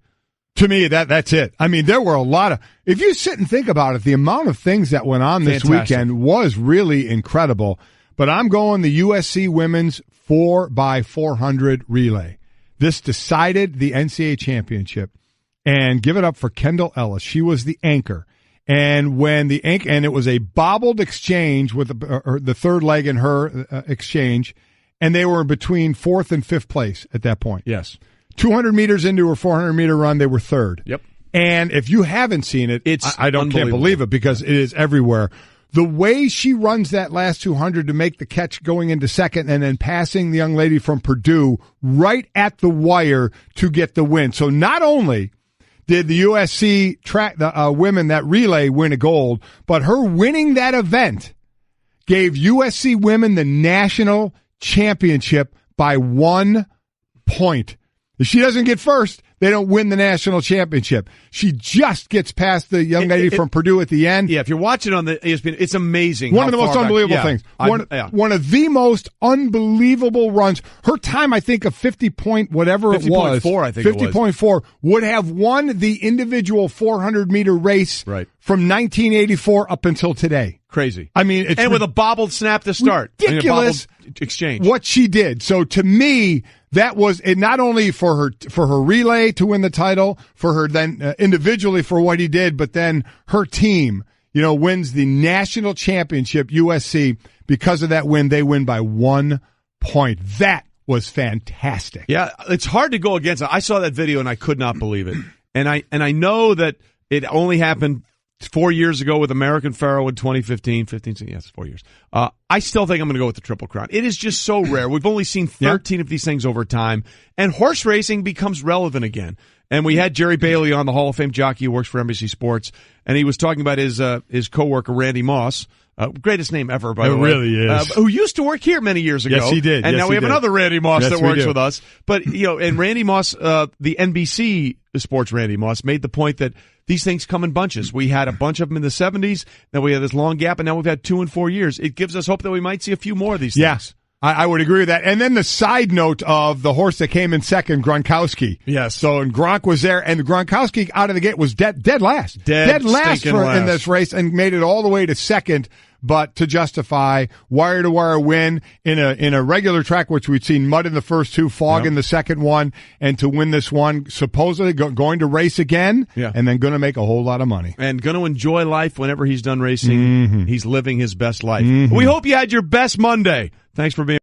S1: To me, that's it. I mean, there were a lot of, if you sit and think about it, the amount of things that went on this weekend was really incredible. But I'm going the USC women's 4x400 relay. This decided the NCAA championship. And give it up for Kendall Ellis. She was the anchor. And when and it was a bobbled exchange with the third leg in her exchange, and they were between 4th and 5th place at that point.
S8: Yes.
S1: 200 meters into her 400-meter run, they were 3rd.
S8: Yep.
S1: And if you haven't seen it, I can't believe it because it is everywhere. The way she runs that last 200 to make the catch going into 2nd and then passing the young lady from Purdue right at the wire to get the win. So not only did the USC track women that relay win a gold, but her winning that event gave USC women the national championship by 1 point. If she doesn't get first, they don't win the national championship. She just gets past the young lady from Purdue at the end.
S8: Yeah, if you're watching on the ESPN, it's amazing.
S1: One of the most unbelievable things. One of the most unbelievable runs. Her time, I think, of 50 point whatever it was.
S8: 50.4, I think
S1: 50.4 would have won the individual 400-meter race from 1984 up until today.
S8: Crazy.
S1: I mean, it's
S8: with a bobbled snap to start.
S1: Ridiculous
S8: exchange.
S1: What she did. So to me, that was it. Not only for her relay to win the title, for her then individually for what he did, but then her team, wins the national championship. USC, because of that win, they win by 1 point. That was fantastic.
S8: Yeah, it's hard to go against it. I saw that video and I could not believe it. And I know that it only happened 4 years ago with American Pharoah in 2015. 4 years. I still think I'm going to go with the Triple Crown. It is just so rare. We've only seen 13 of these things over time, and horse racing becomes relevant again. And we had Jerry Bailey on, the Hall of Fame jockey who works for NBC Sports, and he was talking about his coworker Randy Moss. Greatest name ever, by the way.
S1: It really is.
S8: Who used to work here many years ago.
S1: Yes, he did.
S8: And now we have another Randy Moss that works with us. But, and Randy Moss, the NBC Sports Randy Moss, made the point that these things come in bunches. We had a bunch of them in the 70s, then we had this long gap, and now we've had 2 and 4 years. It gives us hope that we might see a few more of these things.
S1: Yes. I would agree with that. And then the side note of the horse that came in second, Gronkowski.
S8: Yes.
S1: So, and Gronk was there, and Gronkowski out of the gate was dead last. Dead last in this race and made it all the way to second. But to justify wire-to-wire win in a regular track, which we'd seen mud in the first 2, fog in the second one, and to win this one, supposedly going to race again, and then going to make a whole lot of money.
S8: And going to enjoy life whenever he's done racing. Mm-hmm. He's living his best life. Mm-hmm. We hope you had your best Monday. Thanks for being